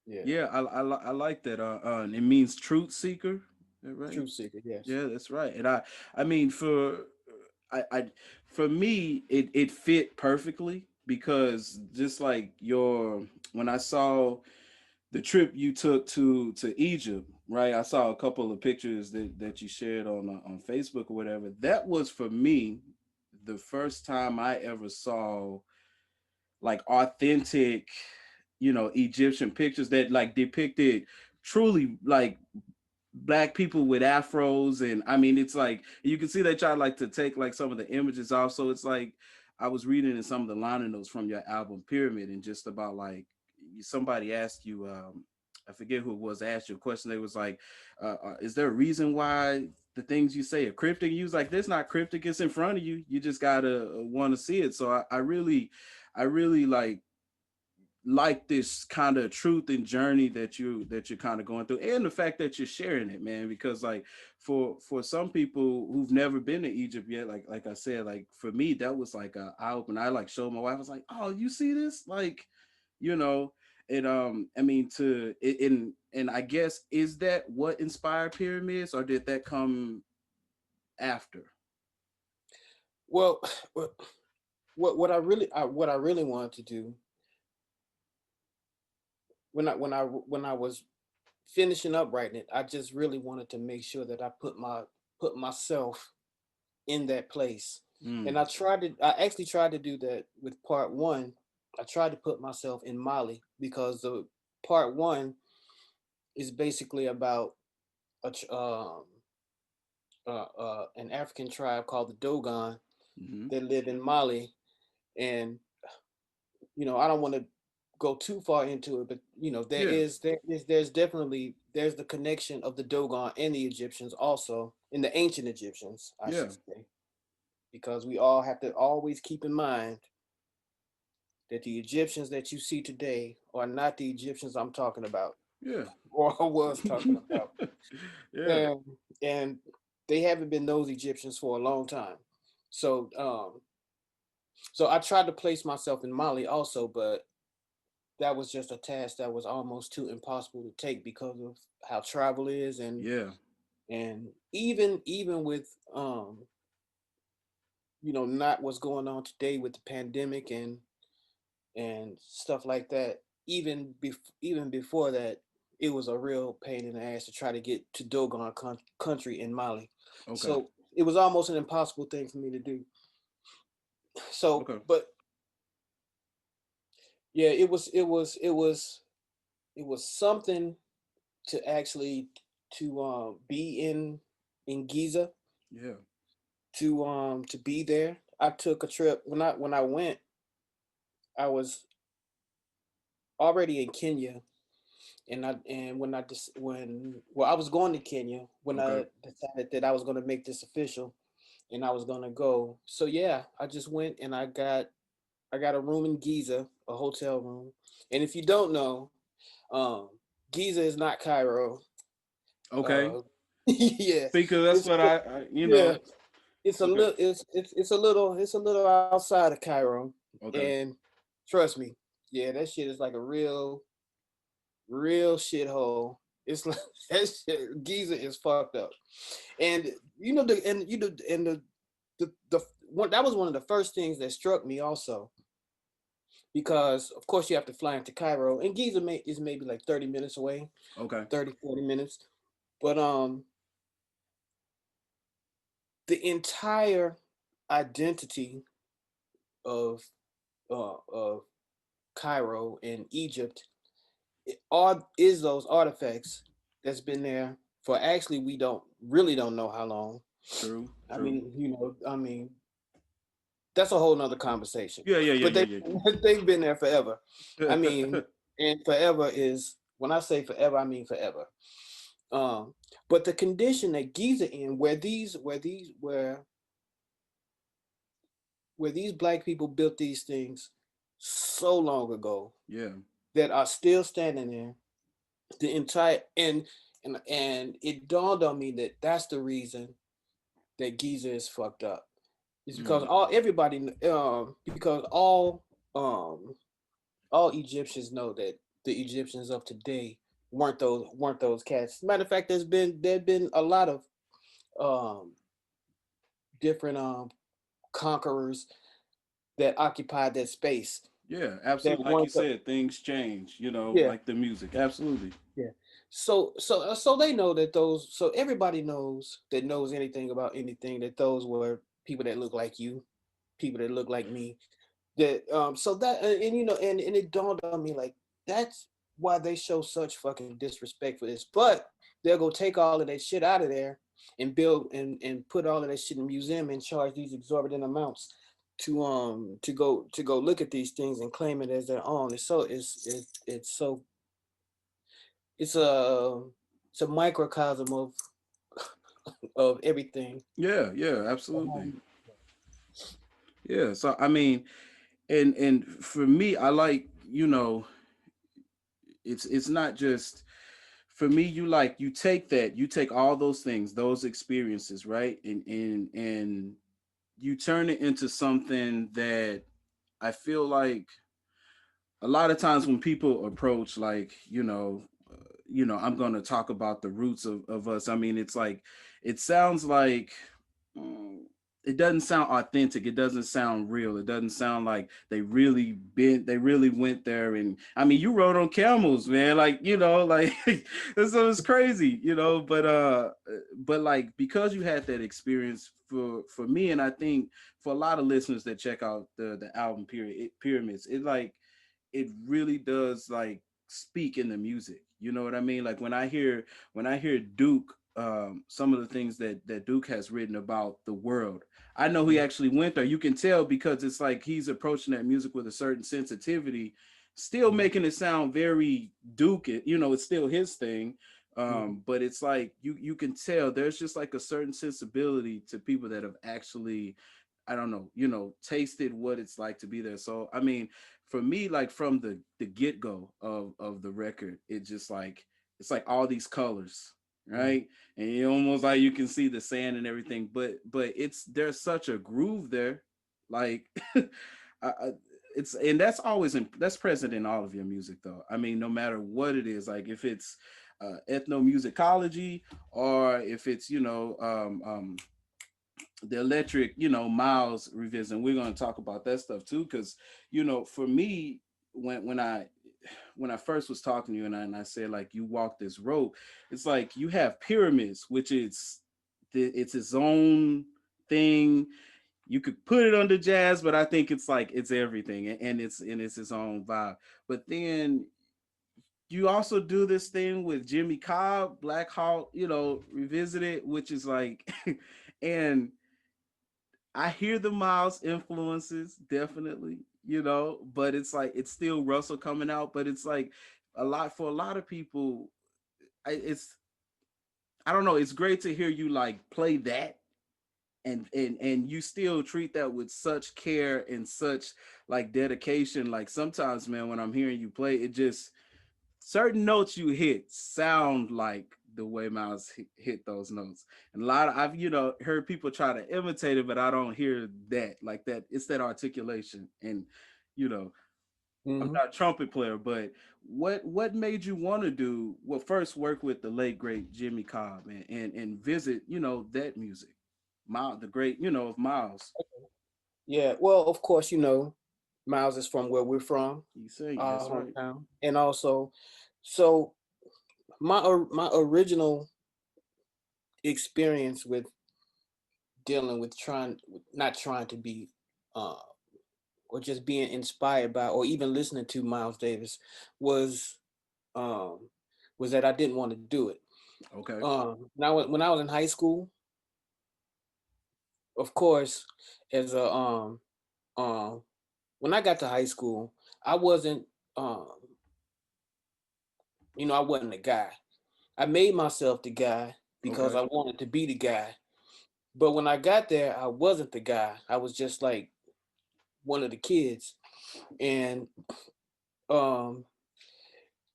Yeah, yeah. I like that. And it means truth seeker. Is that right? truth seeker. Yes. Yeah, that's right. And I mean, I, for me, it fit perfectly because just like when I saw the trip you took to Egypt, right? I saw a couple of pictures that you shared on Facebook or whatever. That was for me the first time I ever saw like authentic, Egyptian pictures that like depicted truly like black people with afros. And I mean, it's like you can see they try like to take like some of the images off. So it's like I was reading in some of the liner notes from your album Pyramid, and just about like somebody asked you, I forget who it was, asked you a question. They was like, is there a reason why the things you say are cryptic? You was like, "That's not cryptic, it's in front of you, you just gotta want to see it." So I really like like this kind of truth and journey that you're kind of going through, and the fact that you're sharing it, man, because like for some people who've never been to Egypt yet, like I said, like for me that was like a eye opener. I like showed my wife, I was like, oh, you see this, like, you know. And I mean, and I guess, is that what inspired pyramids, or did that come after? Well, what I really wanted to do when I was finishing up writing it, I just really wanted to make sure that I put myself in that place. And Mm, I actually tried to do that with part one. I tried to put myself in Mali because the part one is basically about a an African tribe called the Dogon mm-hmm. that live in Mali. And I don't want to go too far into it, but Yeah, there's definitely there's the connection of the Dogon and the Egyptians also, in the ancient Egyptians, I yeah, should say, because we all have to always keep in mind that the Egyptians that you see today are not the Egyptians I'm talking about yeah. or was talking about. Yeah, And and they haven't been those Egyptians for a long time. So so I tried to place myself in Mali also, but that was just a task that was almost too impossible to take because of how travel is. yeah, And even with not what's going on today with the pandemic and stuff like that. Even before that, it was a real pain in the ass to try to get to Dogon country in Mali. okay, So it was almost an impossible thing for me to do. So, okay, but yeah, it was something to actually to be in Giza, yeah, to be there. I took a trip when I went. I was already in Kenya, and when I just when well I was going to Kenya when okay, I decided that I was going to make this official and I was going to go. So yeah, I just went and I got a room in Giza, a hotel room. And if you don't know, um, Giza is not Cairo. okay. Uh, yeah, Because that's it's what yeah, Okay, it's a little outside of Cairo, okay, and trust me, yeah, that shit is like a real shithole. It's like that shit. Giza is fucked up, and the one that was one of the first things that struck me also, because of course you have to fly into Cairo, and Giza is maybe like 30 minutes away, okay. 30-40 minutes, but the entire identity of of Cairo and Egypt is those artifacts that's been there for, actually, we don't know how long. True, I true. mean, that's a whole nother conversation. Yeah, yeah, yeah, But yeah, they yeah. they've been there forever. I mean, and forever is, when I say forever, I mean forever. Um, but the condition that Giza in, where these black people built these things so long ago Yeah. that are still standing there, the entire and it dawned on me that that's the reason that Giza is fucked up. It's because Mm. because all Egyptians know that the Egyptians of today weren't those cats. Matter of fact, there've been a lot of um different conquerors that occupied that space Yeah, that absolutely. Like you weren't the said, things change, yeah. like the music. Absolutely. Yeah. So they know that those. So everybody knows that knows anything about anything that those were people that look like you, people that look like me. That so that and and it dawned on me like that's why they show such fucking disrespect for this. But they'll go take all of that shit out of there and build and put all of that shit in a museum and charge these exorbitant amounts to go look at these things and claim it as their own. It's so it's a it's a microcosm of everything. Yeah, yeah, absolutely. Yeah. So I mean, and for me, I like, it's not just for me. You take that, you take all those things, those experiences, right, and you turn it into something that I feel like a lot of times when people approach, like, I'm going to talk about the roots of us. I mean, it's like, it sounds like, mm, it doesn't sound authentic. It doesn't sound real. It doesn't sound like they really went there. And I mean, you rode on camels, man. Like, like so it's crazy, but like, because you had that experience for me, and I think for a lot of listeners that check out the album pyramids, it really does like speak in the music. You know what I mean? Like when I hear Duke, some of the things that Duke has written about the world, I know he actually went there. You can tell because it's like he's approaching that music with a certain sensitivity, still making it sound very Duke. It's still his thing. But it's like you can tell there's just like a certain sensibility to people that have actually, I don't know, tasted what it's like to be there. So I mean, for me, like from the get-go of the record, it just like it's like all these colors, right? And you almost like you can see the sand and everything, but there's such a groove there, like I, it's and that's always that's present in all of your music, though. I mean, no matter what it is, like if it's ethnomusicology, or if it's the electric, Miles revision. We're going to talk about that stuff too, because for me, when I first was talking to you, and I said like you walk this road, it's like you have pyramids, which it's its own thing. You could put it under jazz, but I think it's like it's everything, and it's its own vibe. But then you also do this thing with Jimmy Cobb, Black Hawk, Revisited, which is like, and I hear the Miles influences definitely, but it's like it's still Russell coming out, but it's like for a lot of people, it's I don't know, it's great to hear you like play that, and you still treat that with such care and such like dedication. Like sometimes, man, when I'm hearing you play, it just certain notes you hit sound like the way Miles hit those notes. And a lot of I've heard people try to imitate it, but I don't hear that like that. It's that articulation. And you know, I'm Mm-hmm. not a trumpet player, but what made you want to do well first work with the late great Jimmy Cobb and visit, that music. Miles, the great, of Miles. Yeah, well, of course, Miles is from where we're from, You sing, our that's right. hometown, and also, so my original experience with dealing with not trying to be, uh, or just being inspired by, or even listening to Miles Davis, was um, was that I didn't want to do it. Okay. Now, when I was in high school, of course, as a um, when I got to high school, I wasn't um, I wasn't a guy. I made myself the guy because Okay. I wanted to be the guy. But when I got there, I wasn't the guy. I was just like one of the kids. And um,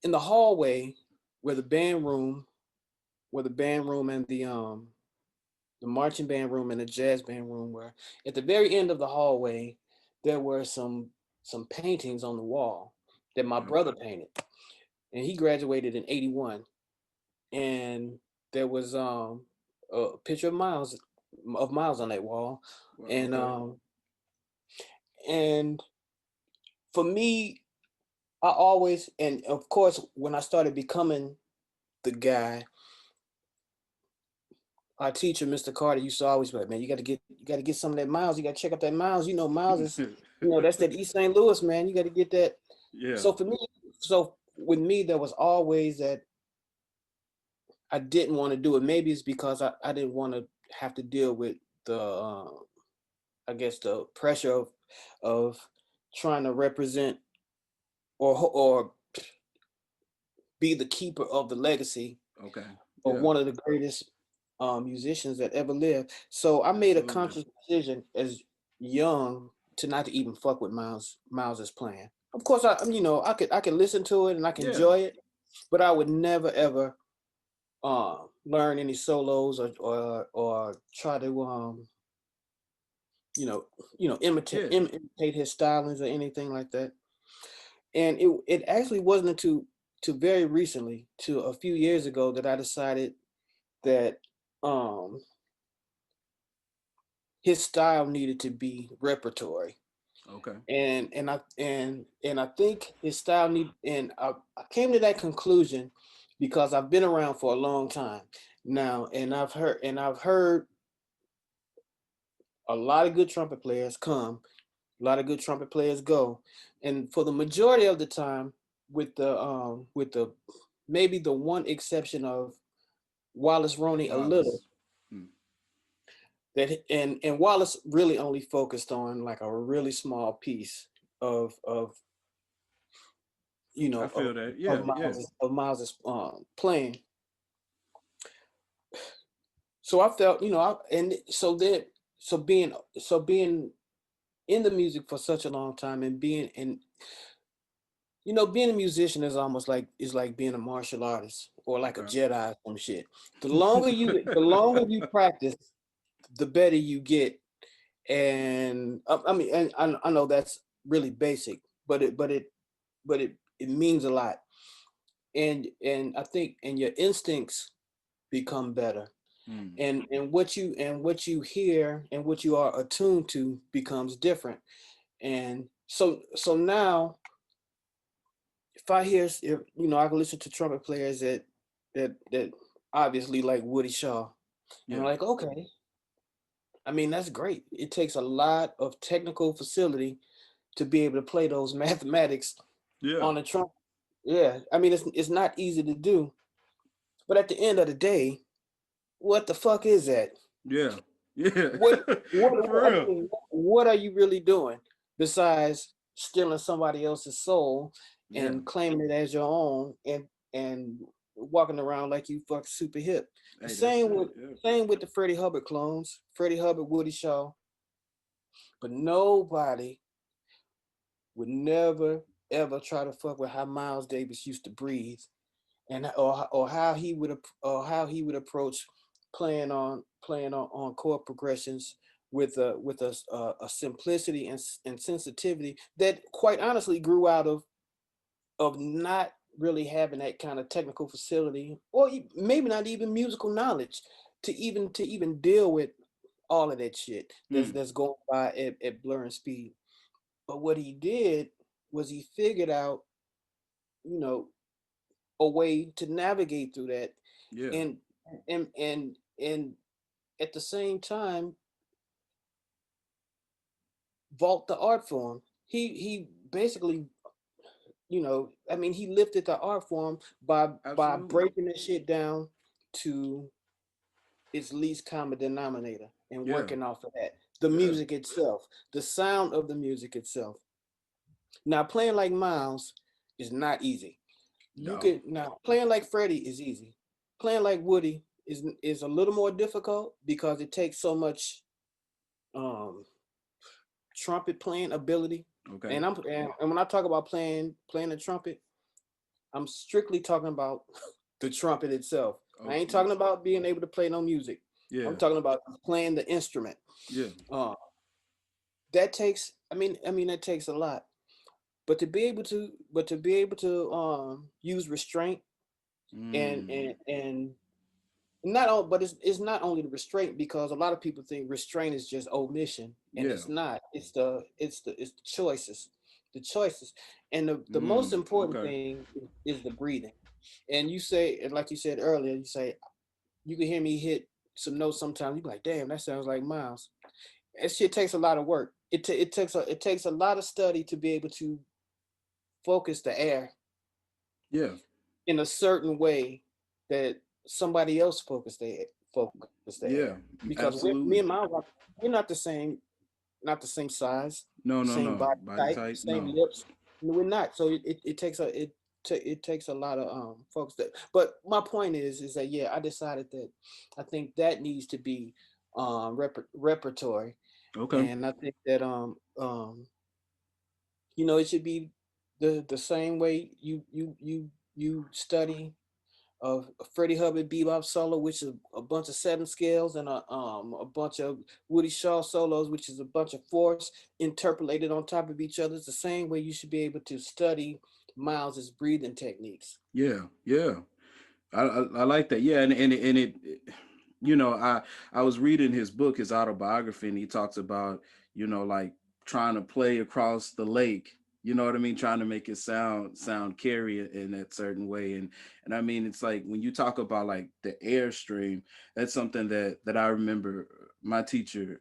in the hallway, where the band room, where the band room and the marching band room and the jazz band room were, at the very end of the hallway, there were some paintings on the wall that my Okay. brother painted, and he graduated in '81. And there was a picture of Miles on that wall, Well, and okay. and for me, I always, and of course, when I started becoming the guy, our teacher, Mr. Carter, used to always be like, "Man, you got to get some of that Miles. You got to check out that Miles. Miles is, that's that East St. Louis, man. You got to get that." Yeah. So for me, so with me, there was always that I didn't want to do it. Maybe it's because I didn't want to have to deal with the I guess the pressure of trying to represent or be the keeper of the legacy Okay. of Yeah. one of the greatest musicians that ever lived. So I made a Absolutely. conscious decision as young to not to even fuck with Miles's plan. Of course, I could listen to it and I can Yeah. enjoy it, but I would never ever learn any solos or try to you know Yeah. imitate his stylings or anything like that. And it actually wasn't until to very recently, to a few years ago, that I decided that um his style needed to be repertory. Okay. And I think his style need and I came to that conclusion because I've been around for a long time now, and I've heard a lot of good trumpet players come, a lot of good trumpet players go, and for the majority of the time, with the maybe the one exception of Wallace Roney a little, Wallace. Hmm. that and Wallace really only focused on like a really small piece of I feel that. Yeah. Yeah. Of Miles's playing. So I felt, and so being being in the music for such a long time, and being a musician is almost like being a martial artist or like a Okay. Jedi or some shit. The longer you practice, the better you get. And I mean, and I know that's really basic, but it means a lot. And I think and your instincts become better, Hmm. and what you hear and what you are attuned to becomes different. And so now, if I can listen to trumpet players that obviously like Woody Shaw, and I'm Yeah. like, okay, I mean, that's great. It takes a lot of technical facility to be able to play those mathematics Yeah. on a trumpet. Yeah, I mean, it's not easy to do, but at the end of the day, what the fuck is that? Yeah. Yeah. What For I real. mean, what are you really doing besides stealing somebody else's soul Yeah. and claiming it as your own, and walking around like you fuck super hip? The Hey, that's same it. with Yeah. the Freddie Hubbard clones, Freddie Hubbard, Woody Shaw, but nobody would never ever try to fuck with how Miles Davis used to breathe, and or how he would approach playing on chord progressions with a simplicity and sensitivity that quite honestly grew out of not really having that kind of technical facility, or maybe not even musical knowledge, to even deal with all of that shit that's Hmm. that's going by at blurring speed. But what he did was he figured out, you know, a way to navigate through that, Yeah. and and at the same time vault the art form. He basically, I mean, he lifted the art form by Absolutely. breaking the shit down to its least common denominator and Yeah. working off of that. The Yeah. music itself, the sound of the music itself. Now playing like Miles is not easy. You No. can now playing like Freddie is easy. Playing like Woody is a little more difficult because it takes so much um trumpet playing ability. Okay. And when I talk about playing the trumpet, I'm strictly talking about the trumpet itself. I ain't Okay. talking about being able to play no music. I'm Yeah. talking about playing the instrument. Yeah. Uh, that takes. I mean that takes a lot. But to be able to use restraint and Mm. and and not all, but it's not only the restraint, because a lot of people think restraint is just omission, and Yeah. it's not. It's the choices, the choices, and the most Mm. important Okay. thing is the breathing. And you say, and like you said earlier, you say you can hear me hit some notes sometimes. You be like, damn, that sounds like Miles. That shit takes a lot of work. It takes a lot of study to be able to focus the air Yeah. in a certain way that somebody else focus the air, Yeah. because me and Absolutely. Miles, we're not the same size, No, no, same no. body Body type, type. same No. lips. No, we're not. So it takes a lot of focus. But my point is that, yeah, I decided that I think that needs to be repertory, Okay. and I think that it should be. the same way you study of Freddie Hubbard bebop solo, which is a bunch of seven scales, and a bunch of Woody Shaw solos, which is a bunch of fourths interpolated on top of each other. It's the same way you should be able to study Miles's breathing techniques. Yeah, yeah. I like that. Yeah, and it, you know, I was reading his book, his autobiography, and he talks about, you know, like trying to play across the lake. You know what I mean? Trying to make it sound carry it in that certain way. And I mean, it's like when you talk about like the airstream, that's something that I remember my teacher,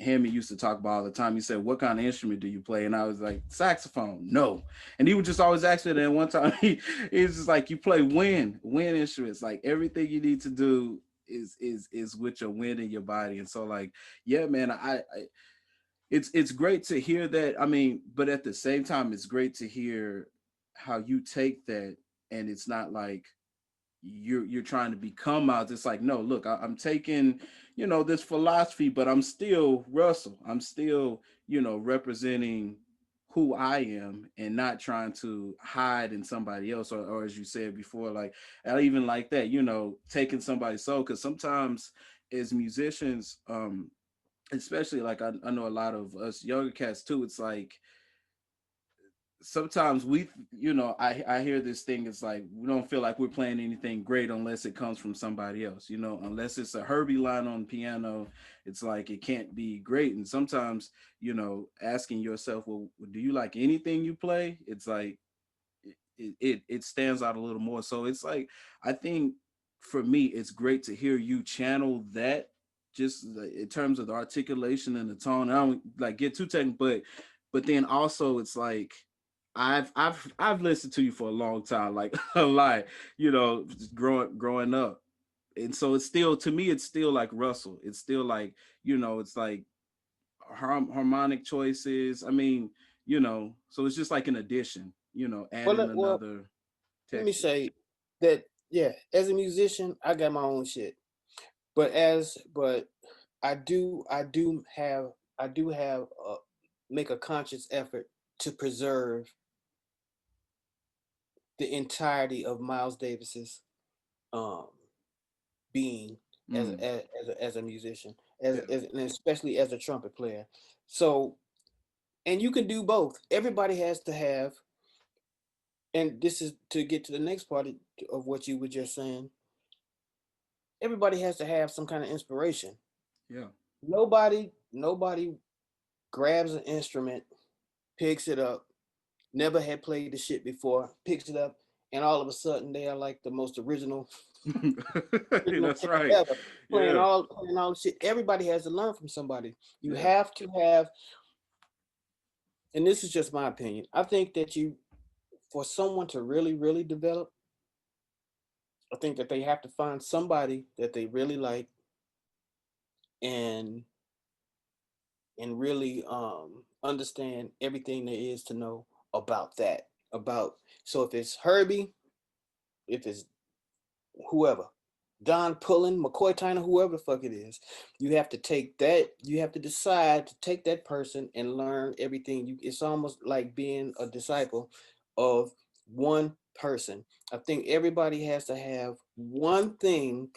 Hammy, used to talk about all the time. He said, "What kind of instrument do you play?" And I was like, "Saxophone." No. And he would just always ask me that. And one time he was just like, "You play wind instruments. Like everything you need to do is with your wind in your body." And so like, yeah, man, I it's great to hear that. I mean, but at the same time, it's great to hear how you take that, and it's not like you're trying to become out. It's like, no, look, I'm taking, you know, this philosophy, but I'm still Russell. I'm still, you know, representing who I am and not trying to hide in somebody else, or as you said before, like I even like that, you know, taking somebody's soul. Because sometimes as musicians, especially like I know a lot of us younger cats too, it's like sometimes we, you know, I hear this thing, it's like we don't feel like we're playing anything great unless it comes from somebody else, you know, unless it's a Herbie line on piano. It's like it can't be great. And sometimes, you know, asking yourself, well, do you like anything you play? It's like it stands out a little more. So it's like, I think for me it's great to hear you channel that, just in terms of the articulation and the tone. I don't like get too technical, but then also it's like I've listened to you for a long time, like a lot, you know, just growing up. And so it's still, to me it's still like Russell. It's still like, you know, it's like harmonic choices. I mean, you know, so it's just like an addition, you know, adding Well, another let me texture. say that yeah, as a musician, I got my own shit. But I do have make a conscious effort to preserve the entirety of Miles Davis's um being Mm, as a musician, yeah. and especially as a trumpet player. So, and you can do both. Everybody has to have, and this is to get to the next part of what you were just saying. Everybody has to have some kind of inspiration. Yeah. Nobody grabs an instrument, picks it up, never had played the shit before, picks it up, and all of a sudden they are like the most original That's right. ever, Yeah. playing all the shit. Everybody has to learn from somebody. You Yeah. have to have, and this is just my opinion. I think that for someone to really develop, I think that they have to find somebody that they really like, and really understand everything there is to know about that. About So if it's Herbie, if it's whoever, Don Pullen, McCoy Tyner, whoever the fuck it is, you have to take that. You have to decide to take that person and learn everything. It's almost like being a disciple of one person. I think everybody has to have one thing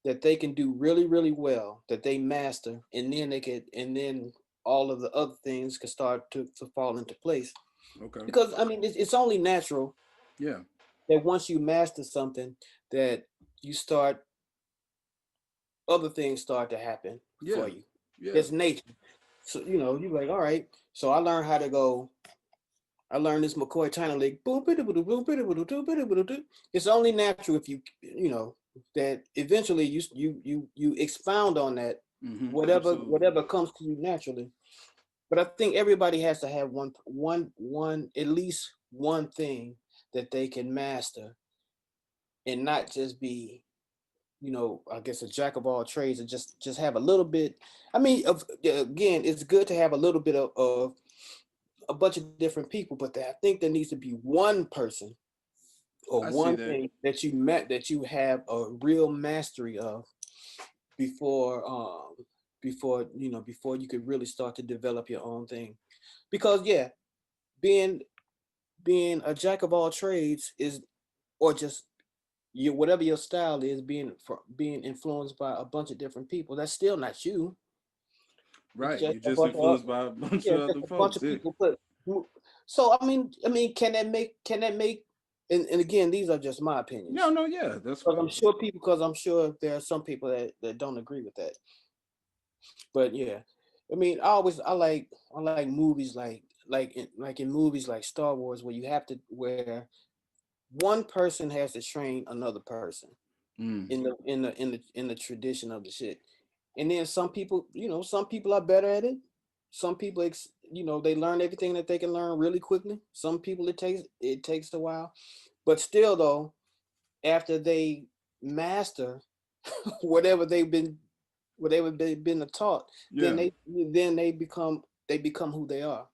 that they can do really well, that they master, and then and then all of the other things can start to fall into place. Okay. Because I mean, it's only natural Yeah. that once you master something, that you start other things start to happen Yeah. for you. Yeah. It's nature. So you're like, all right. So I learned how to go. I learned this McCoy Tyner lick. It's only natural if that eventually you expound on that, Absolutely. whatever comes to you naturally. But I think everybody has to have one at least one thing that they can master, and not just be, I guess, a jack of all trades, and just have a little bit. I mean, again, it's good to have a little bit of a bunch of different people, but I think there needs to be one person or I see one that. thing that you have a real mastery of before before you could really start to develop your own thing. Because yeah, being being a jack of all trades is, or just you, whatever your style is, being influenced by a bunch of different people. That's still not you. It's Right. just You're a just bunch of, influenced by a bunch yeah, of just other a bunch folks. of Yeah. people put. So I mean, can that make? And again, these are just my No, opinions. no, yeah. That's Because fine. I'm sure there are some people that don't agree with that. But yeah, I mean, I like movies like in movies like Star Wars where you have to where one person has to train another person Mm. in the tradition of the shit. And then some people are better at it. Some people they learn everything that they can learn really quickly. Some people it takes a while. But still though, after they master whatever they've been taught, then Yeah. they become who they are.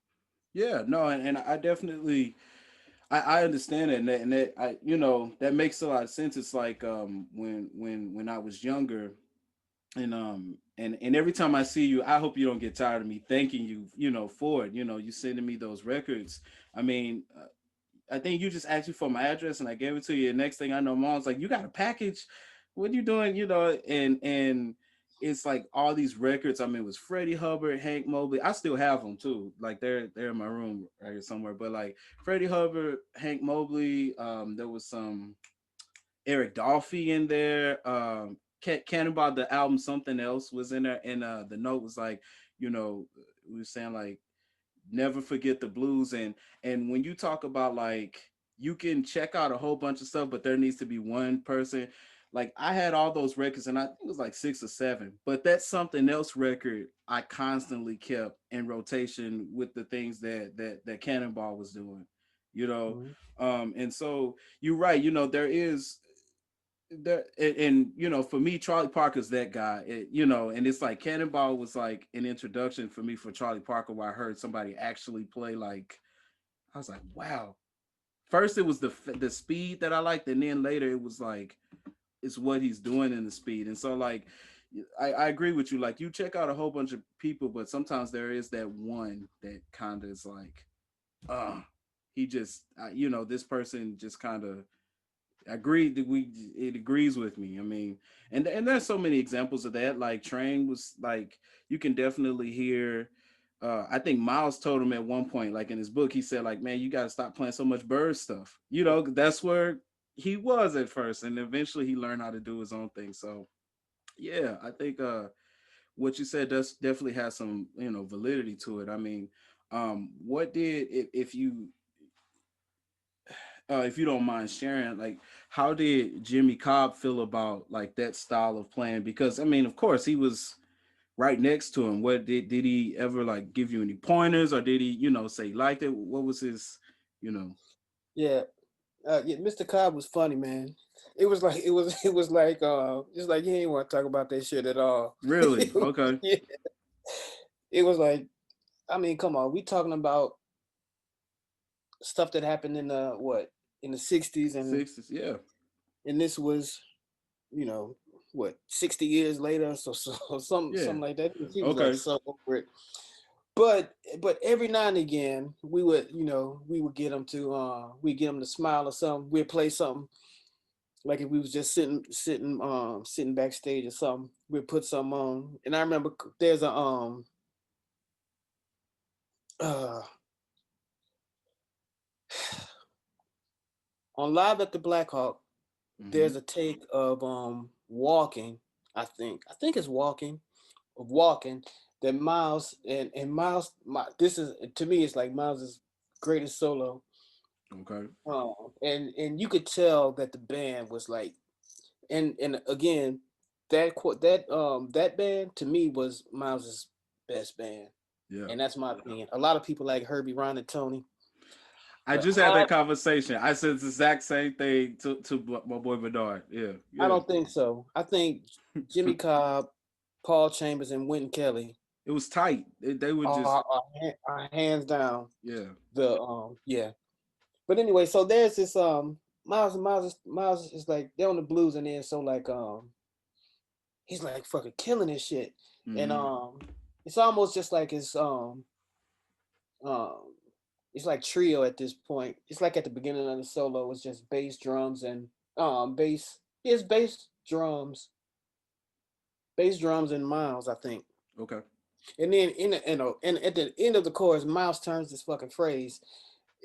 Yeah. No, and I definitely I understand it, and that I that makes a lot of sense. It's like when I was younger, and every time I see you, I hope you don't get tired of me thanking you, for it. You sending me those records. I mean, I think you just asked me for my address and I gave it to you. The next thing I know, mom's like, "You got a package? What are you doing?" And it's like all these records. I mean, it was Freddie Hubbard, Hank Mobley. I still have them too. Like they're in my room right here somewhere. But like Freddie Hubbard, Hank Mobley. There was some Eric Dolphy in there. Cannonball, the album Something Else was in there, and the note was like, we were saying like never forget the blues, and when you talk about like you can check out a whole bunch of stuff, but there needs to be one person. Like I had all those records, and I think it was like 6 or 7, but that Something Else record I constantly kept in rotation with the things that Cannonball was doing, you know. Mhm. And so you're right, there is there and for me Charlie Parker's that guy, and it's like Cannonball was like an introduction for me for Charlie Parker, where I heard somebody actually play. Like I was like, wow. First it was the speed that I liked, and then later it was like it's what he's doing in the speed. And so like I agree with you, like you check out a whole bunch of people, but sometimes there is that one that kind of is like he just this person just kind of agreed that it agrees with me. I mean, and there's so many examples of that. Like Train was like, you can definitely hear. I think Miles told him at one point, like in his book, he said like, man, you got to stop playing so much bird stuff. That's where he was at first, and eventually he learned how to do his own thing. So yeah, I think what you said does definitely has some validity to it. I mean, what did if you don't mind sharing, like how did Jimmy Cobb feel about like that style of playing? Because I mean, of course, he was right next to him. What did he ever like give you any pointers, or did he, say he liked it? What was his, you know? Yeah, yeah. Mr. Cobb was funny, man. It was like he didn't want to talk about that shit at all. Really? Okay. Yeah, it was like, I mean, come on, we talking about stuff that happened in the '60s, and Sixties, yeah, this was you know 60 years later, so yeah. something like that. He was like Okay. so over it. But every now and again we would get him to smile or something. We'd play something, like if we was just sitting backstage or something, we'd put something on. And I remember there's a uh on Live at the Black Hawk, Mm-hmm. there's a take of walking. I think it's walking that Miles and Miles, this is, to me, it's like Miles's greatest solo. Okay. And you could tell that the band was like, and again, that band to me was Miles's best band, Yeah. and that's my opinion. A lot of people like Herbie, Ron, and Tony, I but just had that conversation. I said the exact same thing to my boy Bernard. Yeah. I Yeah. don't think so. I think Jimmy Cobb, Paul Chambers, and Wynton Kelly It was tight. They were just, are hands down yeah. yeah. But anyway, so there's this Miles is like they're on the blues, and then so like he's like fucking killing this shit. And Mm-hmm. it's almost just like his um it's like trio at this point. It's like at the beginning of the solo, it's just bass, drums, and bass. It's bass drums, and Miles, I think. Okay. And then and at the end of the chorus, Miles turns this fucking phrase,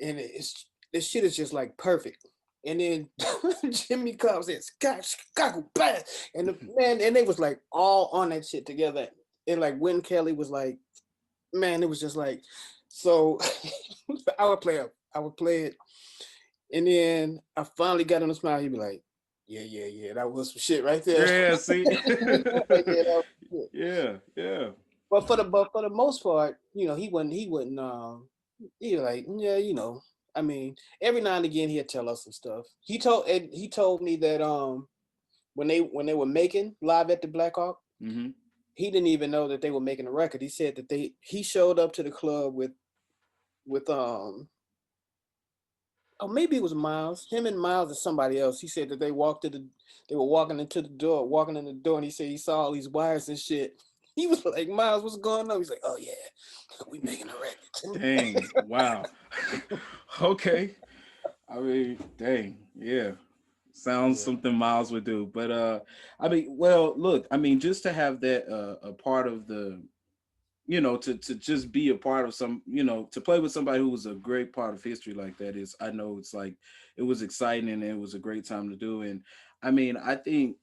and it's this shit is just like perfect. And then Jimmy Cobb says, "Scott, Chicago, bad," and the man, and they was like all on that shit together. And like when Kelly was like, man, it was just like, so I would play it, and then I finally got him to smile. He'd be like, yeah, that was some shit right there. Yeah, see. Like, yeah, that was shit. Yeah, yeah. But for the most part, he wouldn't he like, yeah, I mean, every now and again he'd tell us some stuff. He told me that when they were making Live at the Black Hawk, Mm-hmm. he didn't even know that they were making a record. He said that he showed up to the club with oh, maybe it was Miles, him and Miles and somebody else. He said that they were walking in the door, and he said he saw all these wires and shit. He was like, Miles, what's going on? He's like, oh yeah, we making a record. Dang. Wow. Okay. I mean, dang. Yeah. Sounds Yeah. something Miles would do. But I mean, well, look, I mean, just to have that a part of the, to just be a part of some, to play with somebody who was a great part of history like that is, I know it's like, it was exciting and it was a great time to do. And I mean, I think,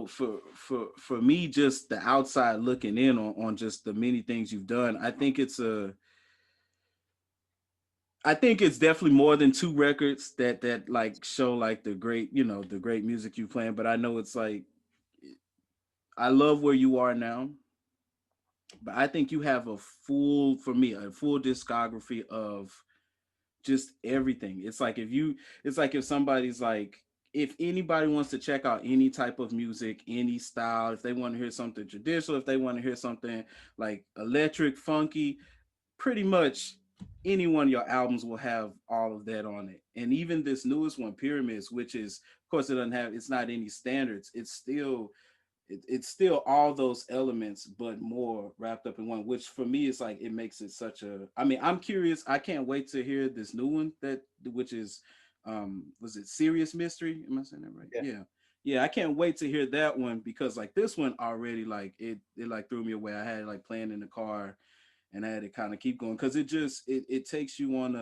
for me, just the outside looking in on just the many things you've done, I think it's definitely more than two records that like show like the great music you playing. But I know it's like, I love where you are now, but I think you have for me, a full discography of just everything. It's like if somebody's like, if anybody wants to check out any type of music, any style, if they want to hear something traditional, if they want to hear something like electric, funky, pretty much any one of your albums will have all of that on it. And even this newest one, Pyramids, which is, of course, it's not any standards. It's still all those elements, but more wrapped up in one, which for me is like, it makes it such a, I mean, I'm curious. I can't wait to hear this new one which is, was it Serious Mystery? Am I saying that right? Yeah. Yeah. Yeah. I can't wait to hear that one, because like this one already, like it like threw me away. I had it like playing in the car, and I had to kind of keep going, because it takes you on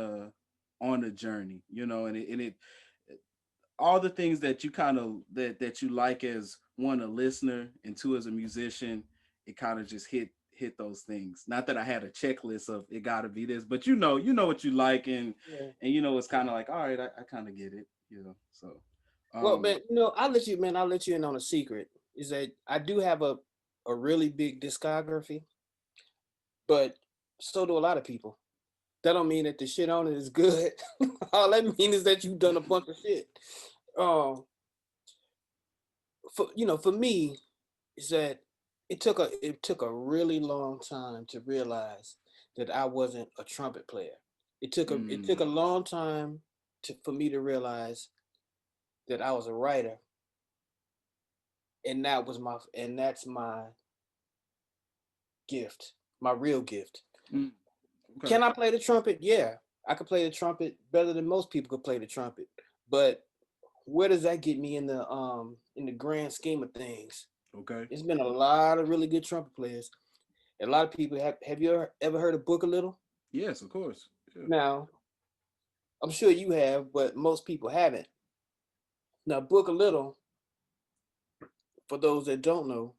a journey, and it all the things that you kind of that you like as one, a listener, and two, as a musician, it kind of just hit those things. Not that I had a checklist of it got to be this, but you know what you like, Yeah. and it's kind of like, all right, I kind of get it, so Well, man, I'll let you in on a secret. Is that I do have a really big discography, but so do a lot of people. That don't mean that the shit on it is good. All that means is that you've done a bunch of shit. Um, for me, is that it took a really long time to realize that I wasn't a trumpet player. It took a long time for me to realize that I was a writer, and that's my gift, my real gift. mm, okay. Can I play the trumpet? Yeah, I could play the trumpet better than most people could play the trumpet. But where does that get me in the grand scheme of things? Okay. It's been a lot of really good trumpet players. A lot of people have you ever heard of Book a Little? Yes, of course. Yeah. Now, I'm sure you have, but most people haven't. Now, Book a Little, for those that don't know,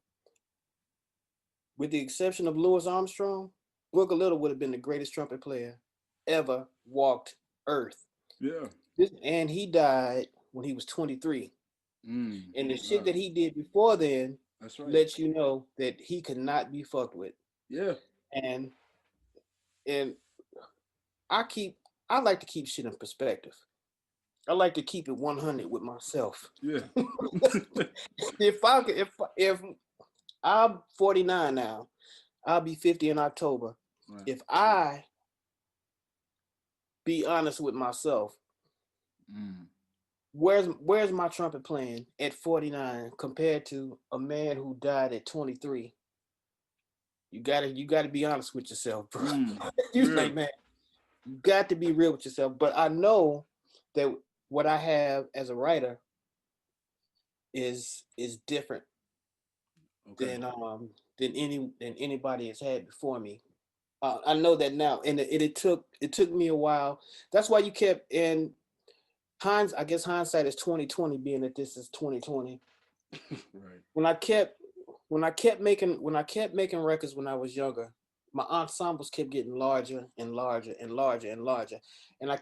with the exception of Louis Armstrong, Book a Little would have been the greatest trumpet player ever walked Earth. Yeah. And he died when he was 23. And the shit Wow. that he did before then That's right. lets you know that he could not be fucked with. Yeah. And and I keep I like to keep shit in perspective. I like to keep it 100 with myself. Yeah. If I'm 49 now, I'll be 50 in October. Right. If I be honest with myself, Mm. where's my trumpet playing at 49 compared to a man who died at 23? You gotta be honest with yourself, bro. Mm. You Yeah. like, man, You got to be real with yourself. But I know that what I have as a writer is different Okay. than anybody has had before me. I know that now, and it took me a while. That's why you kept in I guess hindsight is 2020, being that this is 2020. Right. When I kept making records when I was younger, my ensembles kept getting larger and larger and larger and larger, and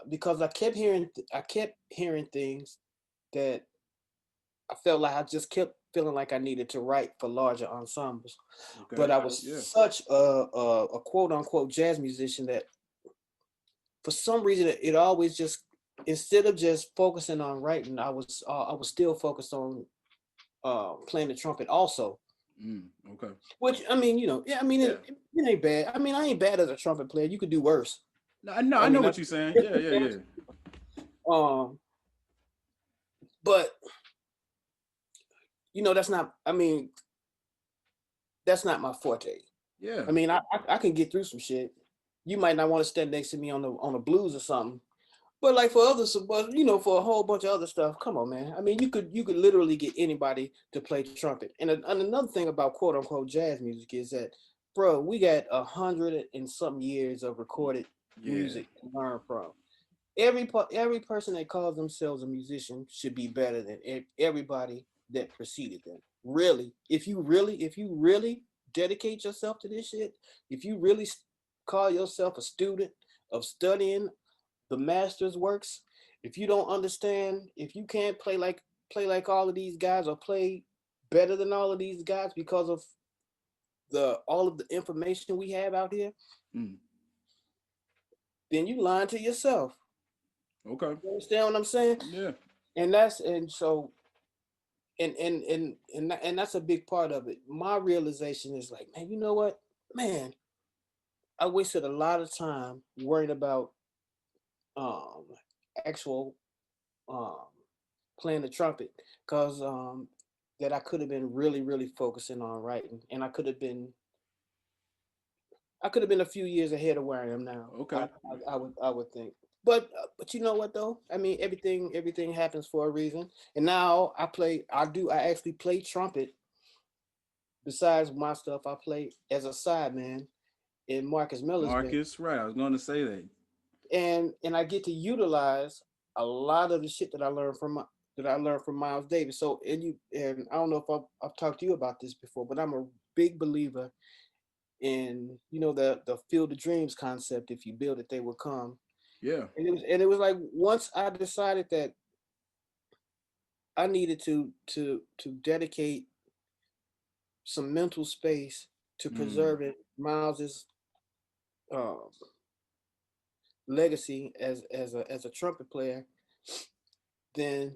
because I kept hearing things that I felt like I just kept feeling like I needed to write for larger ensembles. But Okay. I was Yeah. such a quote unquote jazz musician that for some reason it always just, instead of just focusing on writing, I was still focused on playing the trumpet also. Okay. Which I mean, yeah, I mean Yeah. it ain't bad. I mean, I ain't bad as a trumpet player. You could do worse. No, no, I I know mean, what you're saying. Yeah, yeah, yeah. um, but that's not. I mean, that's not my forte. Yeah. I mean, I can get through some shit. You might not want to stand next to me on the blues or something. But like for others, but for a whole bunch of other stuff, come on, man. I mean, you could literally get anybody to play trumpet. And another thing about quote unquote jazz music is that, bro, we got 100 and some years of recorded Yeah. music to learn from. Every person that calls themselves a musician should be better than everybody that preceded them. Really, if you really dedicate yourself to this shit, if you really call yourself a student of studying the master's works, if you don't understand, if you can't play like all of these guys or play better than all of these guys because of the all of the information we have out here, Mm. then you lying to yourself. Okay. You understand what I'm saying? Yeah. And that's a big part of it. My realization is like, man, you know what, man, I wasted a lot of time worrying about um actual um playing the trumpet, because that I could have been really really focusing on writing, and I could have been a few years ahead of where I am now. I Okay. I, I would I would think. But you know what though? I mean, everything happens for a reason. And now I actually play trumpet besides my stuff. I play as a sideman in Marcus Miller's band, Marcus, right. I was going to say that. and I get to utilize a lot of the shit that I learned from Miles Davis. So and I don't know if I've talked to you about this before, but I'm a big believer in the field of dreams concept. If you build it, they will come. Yeah. And it was like, once I decided that I needed to dedicate some mental space to Mm. preserving Miles's uh, legacy as a trumpet player, then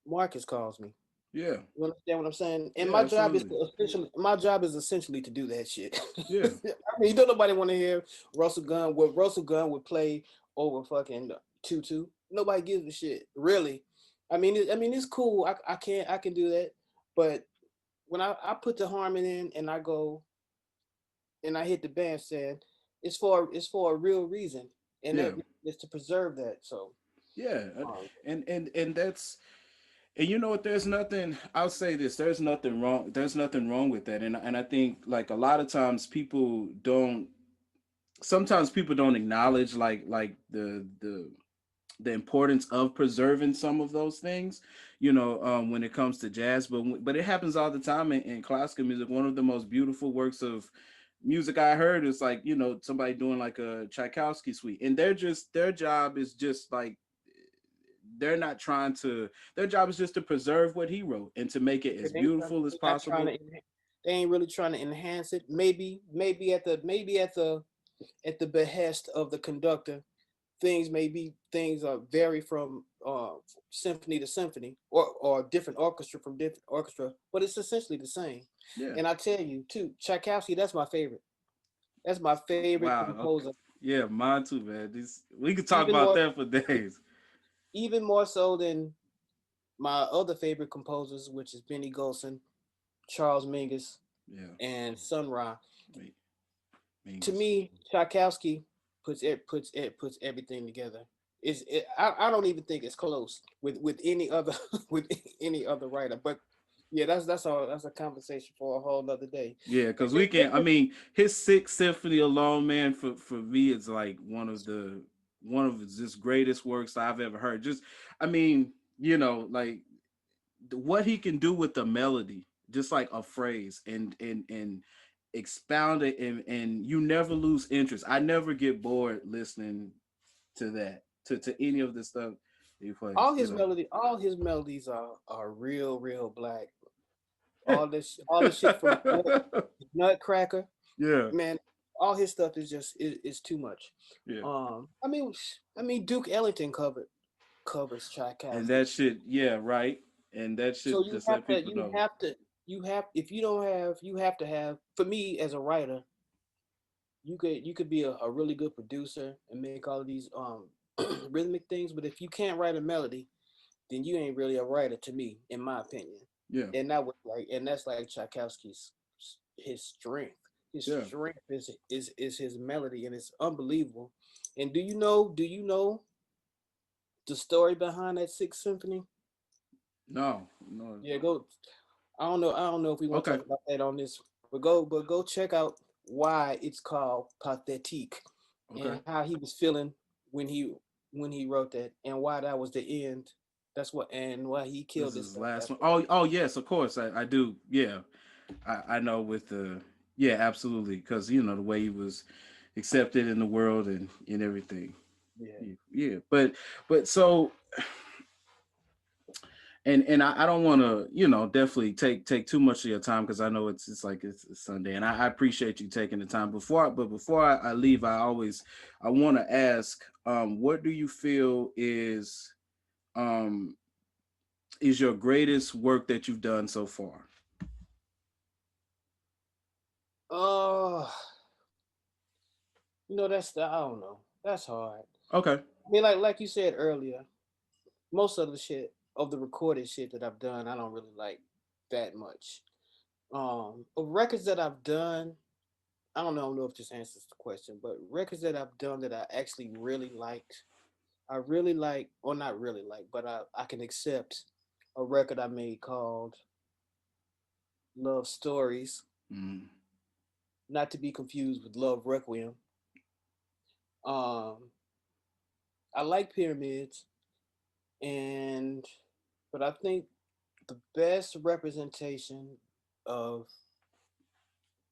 Marcus calls me. Yeah. You understand what I'm saying? And Yeah, absolutely. my job is essentially to do that shit. Yeah. I mean, don't nobody want to hear Russell Gunn, what Russell Gunn would play over fucking tutu. Nobody gives a shit, really. I mean, it's cool. I can do that, but when I put the harmony in and I go and I hit the bandstand, it's for a real reason, and Yeah. that is to preserve that. So, Yeah. um, And that's, and you know what, there's nothing, I'll say this, there's nothing wrong with that. And I think like a lot of times people don't, sometimes people don't acknowledge like the importance of preserving some of those things, when it comes to jazz. But it happens all the time in classical music. One of the most beautiful works of music I heard is like, somebody doing like a Tchaikovsky suite, and their job is just like, they're not trying to, their job is just to preserve what he wrote and to make it as they ain't beautiful as not trying to. possible. They ain't really trying to enhance it. Maybe at the behest of the conductor, things are vary from symphony to symphony, or different orchestra from different orchestra, but it's essentially the same. Yeah. And I tell you too, Tchaikovsky, that's my favorite. That's my favorite Wow. Okay. composer. Yeah, mine too, man. We could talk Even about more, that for days. even more so than my other favorite composers, which is Benny Golson, Charles Mingus, Yeah. and Sun Ra. Me- To Mingus. me, Tchaikovsky, puts everything together. I don't even think it's close with any other with any other writer. But yeah, that's a conversation for a whole nother day. Yeah, because we can. I mean, his Sixth Symphony alone, man, for me, it's like one of his just greatest works I've ever heard. Just, I mean, like what he can do with the melody, just like a phrase, and expound it, and you never lose interest. I never get bored listening to that, to any of the stuff he plays. All his melodies are real black. All this shit from Nutcracker, Yeah, man. All his stuff is just is too much. yeah. I mean Duke Ellington covers And Tchaikovsky. that shit, yeah, right. And that So shit, just let people know. if you don't have you have to have, for me as a writer, you could be a really good producer and make all of these rhythmic things, but if you can't write a melody, then you ain't really a writer to me, in my opinion. Yeah, And that's like Tchaikovsky's his strength. His yeah. strength is his melody, and it's unbelievable. And do you know the story behind that Sixth Symphony? No, no. Yeah, go. I don't know if we want to Okay, talk about that on this, but go check out why it's called Pathétique, okay. and how he was feeling when he wrote that, and why that was the end. That's what and why he killed This is the himself last one. after Oh, that. oh yes, of course. I do. Yeah, I know with the yeah, absolutely. Because the way he was accepted in the world and everything. Yeah. Yeah, yeah. But so and I don't want to definitely take too much of your time because I know it's like it's Sunday, and I appreciate you taking the time. Before I leave, I want to ask, what do you feel um is your greatest work that you've done so far? Oh, I don't know. That's hard. Okay. I mean, like you said earlier, most of the shit of the recorded shit that I've done, I don't really like that much. Of records that I've done, I don't know if this answers the question, but records that I've done that I actually really liked, I really like, or not really like, but I can accept a record I made called Love Stories, Mm, not to be confused with Love Requiem. Um, I like Pyramids, and but I think the best representation of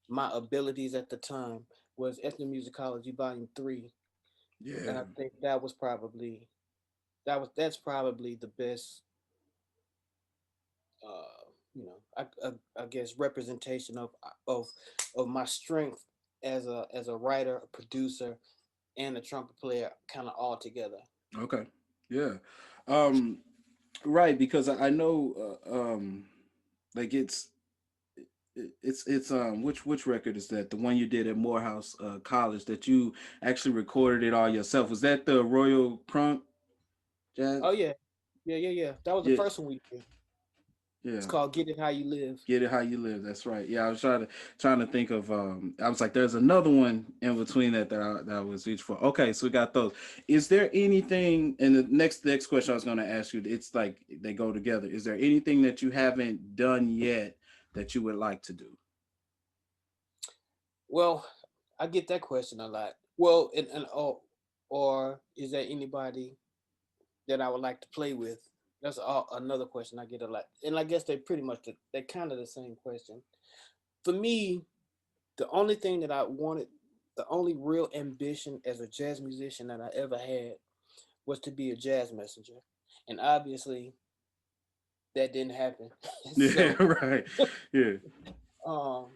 my abilities at the time was Ethnomusicology Volume 3, yeah. and I think that's probably the best I guess representation of of my strength as a writer, a producer, and a trumpet player, kind of all together. Okay. Yeah. Um. Right, because I know. Like it's which record is that? The one you did at Morehouse College that you actually recorded it all yourself. Was that the Royal Crunk Jazz? Oh yeah, yeah. That was the Yeah. first one we did. It's Yeah. called "Get It How You Live." Get it how you live. That's right. Yeah, I was trying to think of. I was like, there's another one in between that I was reaching for. Okay, so we got those. Is there anything? And the next question I was going to ask you, it's like they go together. Is there anything that you haven't done yet that you would like to do? Well, I get that question a lot. Well, or is there anybody that I would like to play with? That's another question I get a lot, and I guess they're kind of the same question. For me, the only thing that I wanted, the only real ambition as a jazz musician that I ever had was to be a jazz messenger, and obviously that didn't happen. Yeah, So, right. Yeah, um,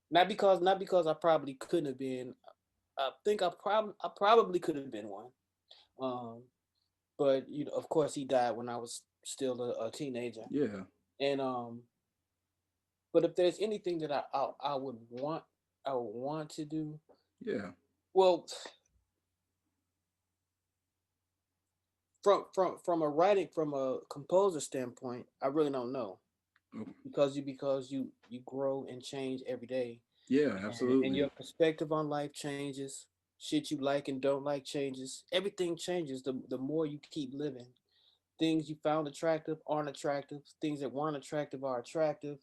not because I probably couldn't have been. I think I probably could have been one. Um, but of course, he died when I was still a teenager. yeah, And but if there's anything that I would want to do. yeah. Well, from a composer standpoint, I really don't know, Oh, because you grow and change every day, yeah, and absolutely. your perspective on life changes. Shit you like and don't like changes. Everything changes the more you keep living. Things you found attractive aren't attractive. Things that weren't attractive are attractive.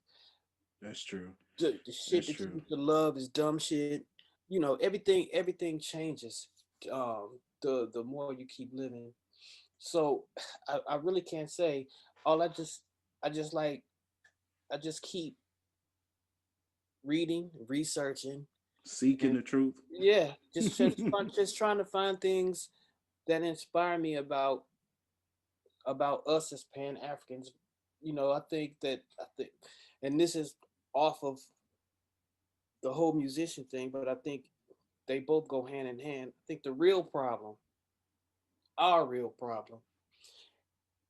That's true. The shit That's that you true. used to love is dumb shit. You know, everything changes. The more you keep living. So I really can't say. All I just like I just keep reading, researching, Seeking and the truth. yeah, just trying to find things that inspire me about us as Pan Africans. You know, I think, and this is off of the whole musician thing, but I think they both go hand in hand. I think the real problem, our real problem,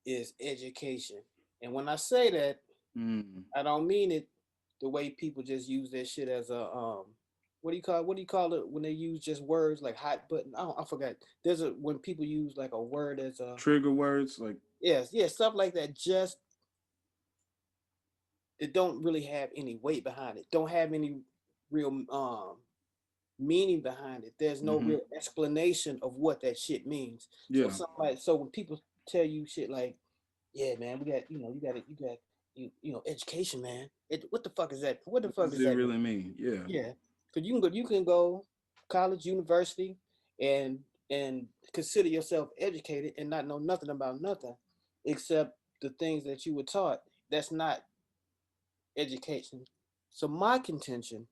is education. And when I say that, Mm. I don't mean it the way people just use that shit as a what do you call it when they use just words like hot button? I forgot. There's a when people use like a word as a Trigger words like yes, yeah, stuff like that. Just it don't really have any weight behind it. Don't have any real meaning behind it. There's no mm-hmm. real explanation of what that shit means. So Yeah. somebody so when people tell you shit like, yeah, man, we got you know education, man. What the fuck is that? What the What fuck does does it that mean? really mean? Yeah. Yeah, because you can go college, university, and and consider yourself educated and not know nothing about nothing, except the things that you were taught. That's not education. So my contention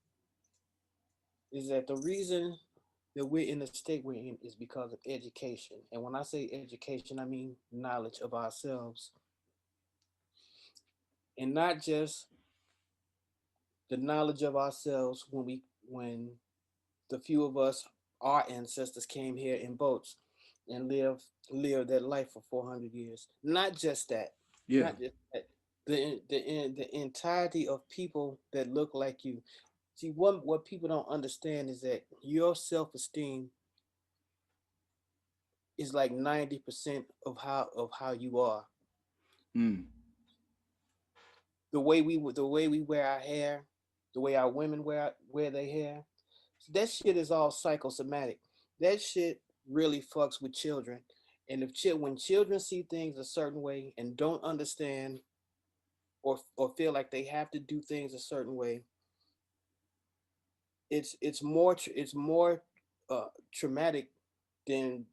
is that the reason that we're in the state we're in is because of education. And when I say education, I mean knowledge of ourselves, and not just the knowledge of ourselves when the few of us, our ancestors, came here in boats and lived that life for 400 years. Not just that, Yeah. not just that. The entirety of people that look like you. See, what people don't understand is that your self esteem is like 90% of how you are. Mm. The way we wear our hair, the way our women wear their hair, that shit is all psychosomatic. That shit really fucks with children. And when children see things a certain way and don't understand or feel like they have to do things a certain way, it's more traumatic than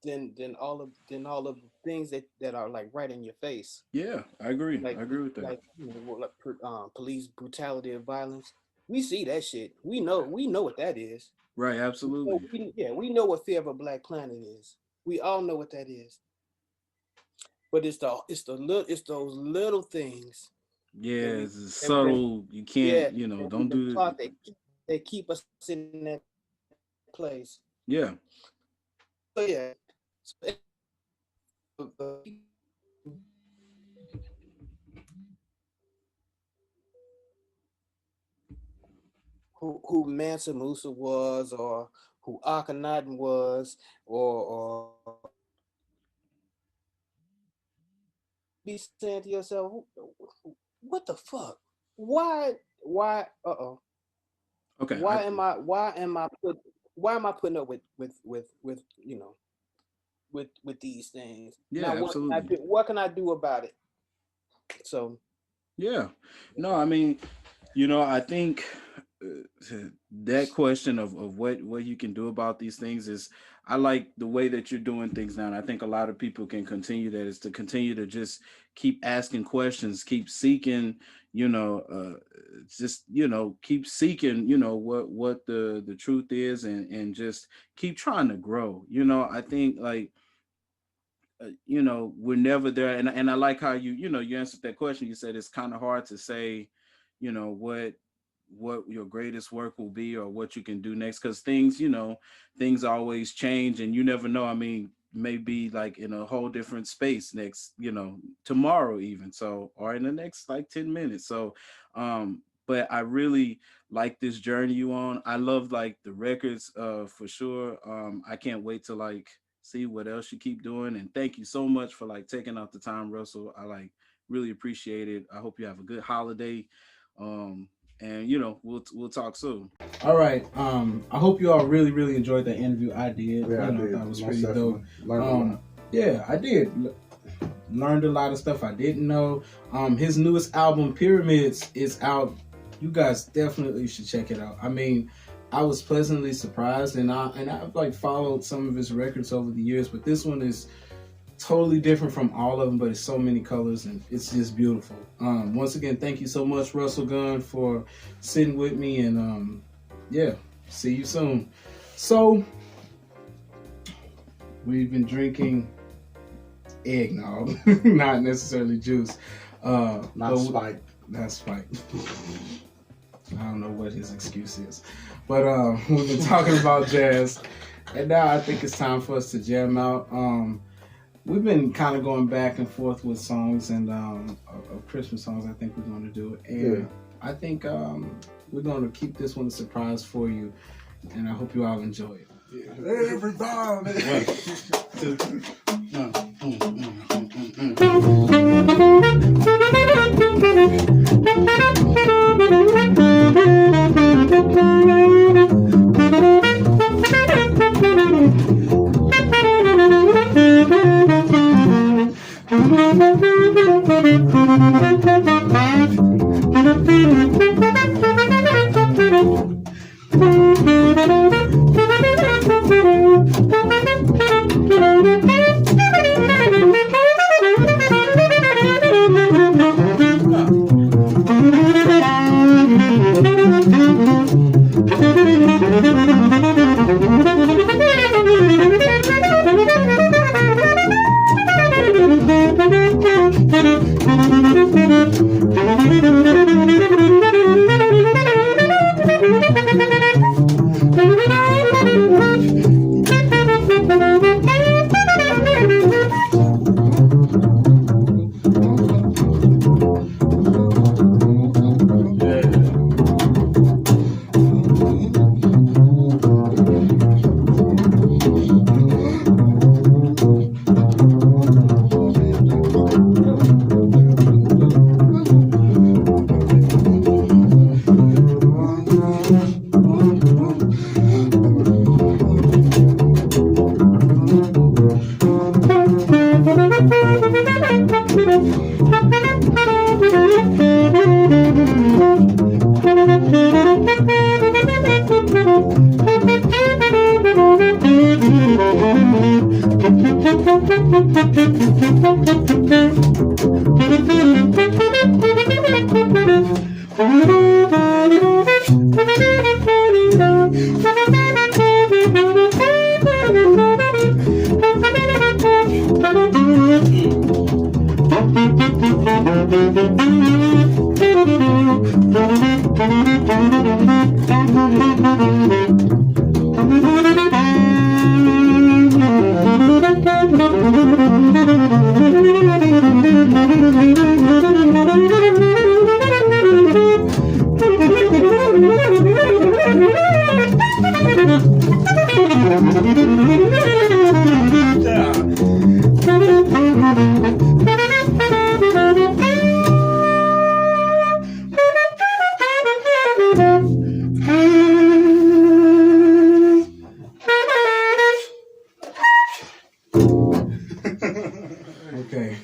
than all of the things that are like right in your face, Yeah. I agree. like I agree with that. like you know police brutality and violence. We see that shit. We know what that is. Right. Absolutely. Yeah, we know what Fear of a Black Planet is. We all know what that is. But it's those little things that Yeah. we It's that subtle. You can't. yeah You know. that Don't we've been do. taught they keep us in that place. Yeah. So yeah, so who Mansa Musa was, or who Akhenaten was, or be saying to yourself, what the fuck? Why? Okay. I. Why am I putting up with with these things? Now, Yeah. Absolutely. what can I do about it? So Yeah. No. I mean, I think that question of what you can do about these things is, I like the way that you're doing things now, and I think a lot of people can continue that, is to continue to just keep asking questions, keep seeking, just keep seeking, what the truth is, and just keep trying to grow. I think, like, we're never there, and I like how you answered that question. You said it's kind of hard to say, what your greatest work will be, or what you can do next, because things always change, and you never know. I mean, maybe like in a whole different space next, tomorrow even, so, or in the next like 10 minutes. So but I really like this journey you on. I love like the records, for sure. I can't wait to like see what else you keep doing, and thank you so much for like taking out the time, Russell. I like really appreciate it. I hope you have a good holiday. um And we'll talk soon. All right. I hope you all really enjoyed that interview. I did. Yeah, I I did. thought it was Most pretty dope. definitely. Learned a lot. Yeah, I did. Learned a lot of stuff I didn't know. His newest album, Pyramids, is out. You guys definitely should check it out. I mean, I was pleasantly surprised, and I've like followed some of his records over the years, but this one is totally different from all of them, but it's so many colors and it's just beautiful. Once again, thank you so much, Russell Gunn, for sitting with me, and yeah, see you soon. So we've been drinking eggnog, not necessarily juice. Not Spike. Not Spike. I don't know what his excuse is, but we've been talking about jazz, and now I think it's time for us to jam out. We've been kind of going back and forth with songs and of Christmas songs. I think we're going to do it, and I think we're going to keep this one a surprise for you, and I hope you all enjoy it. Yeah. Everybody. Okay,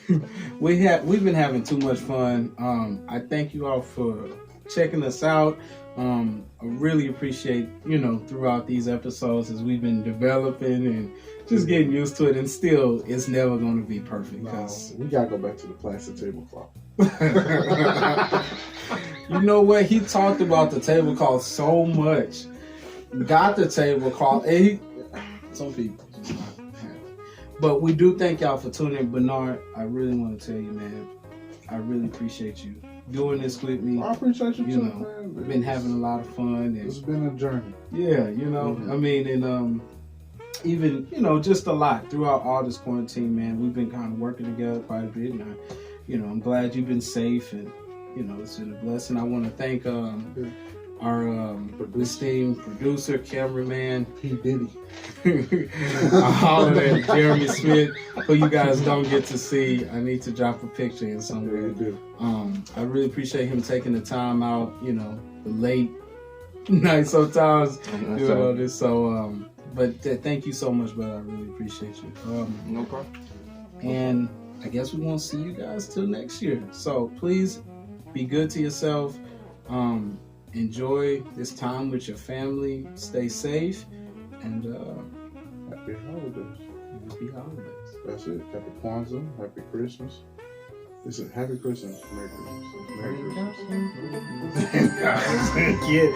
we've been having too much fun. I thank you all for checking us out. I really appreciate, throughout these episodes as we've been developing and just getting used to it, and still it's never going to be perfect. Cause we gotta go back to the plastic tablecloth. You know what? He talked about the tablecloth so much. Got the tablecloth, and some people just not have it. But we do thank y'all for tuning in. Bernard, I really want to tell you, man, I really appreciate you doing this with me. I appreciate you too, man. We've been having a lot of fun. And it's been a journey. Yeah, I mean, and even, just a lot throughout all this quarantine, man. We've been kind of working together quite a bit, and I'm glad you've been safe, and it's been a blessing. I want to thank our esteemed producer, cameraman, P. Diddy. all of that, Jeremy Smith, who you guys don't get to see. I need to drop a picture in somewhere. Yeah, you I really appreciate him taking the time out, you know, the late night sometimes doing all this. So, but thank you so much, brother. I really appreciate you. No problem. And I guess we won't see you guys till next year. So please be good to yourself. Enjoy this time with your family. Stay safe. And Happy holidays. happy holidays. That's it. Happy Kwanzaa. Happy Christmas. Listen, Happy Christmas. Merry Christmas. Merry Christmas. Kid.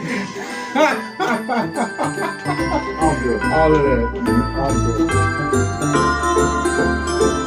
I'm good. All of that. I'm good.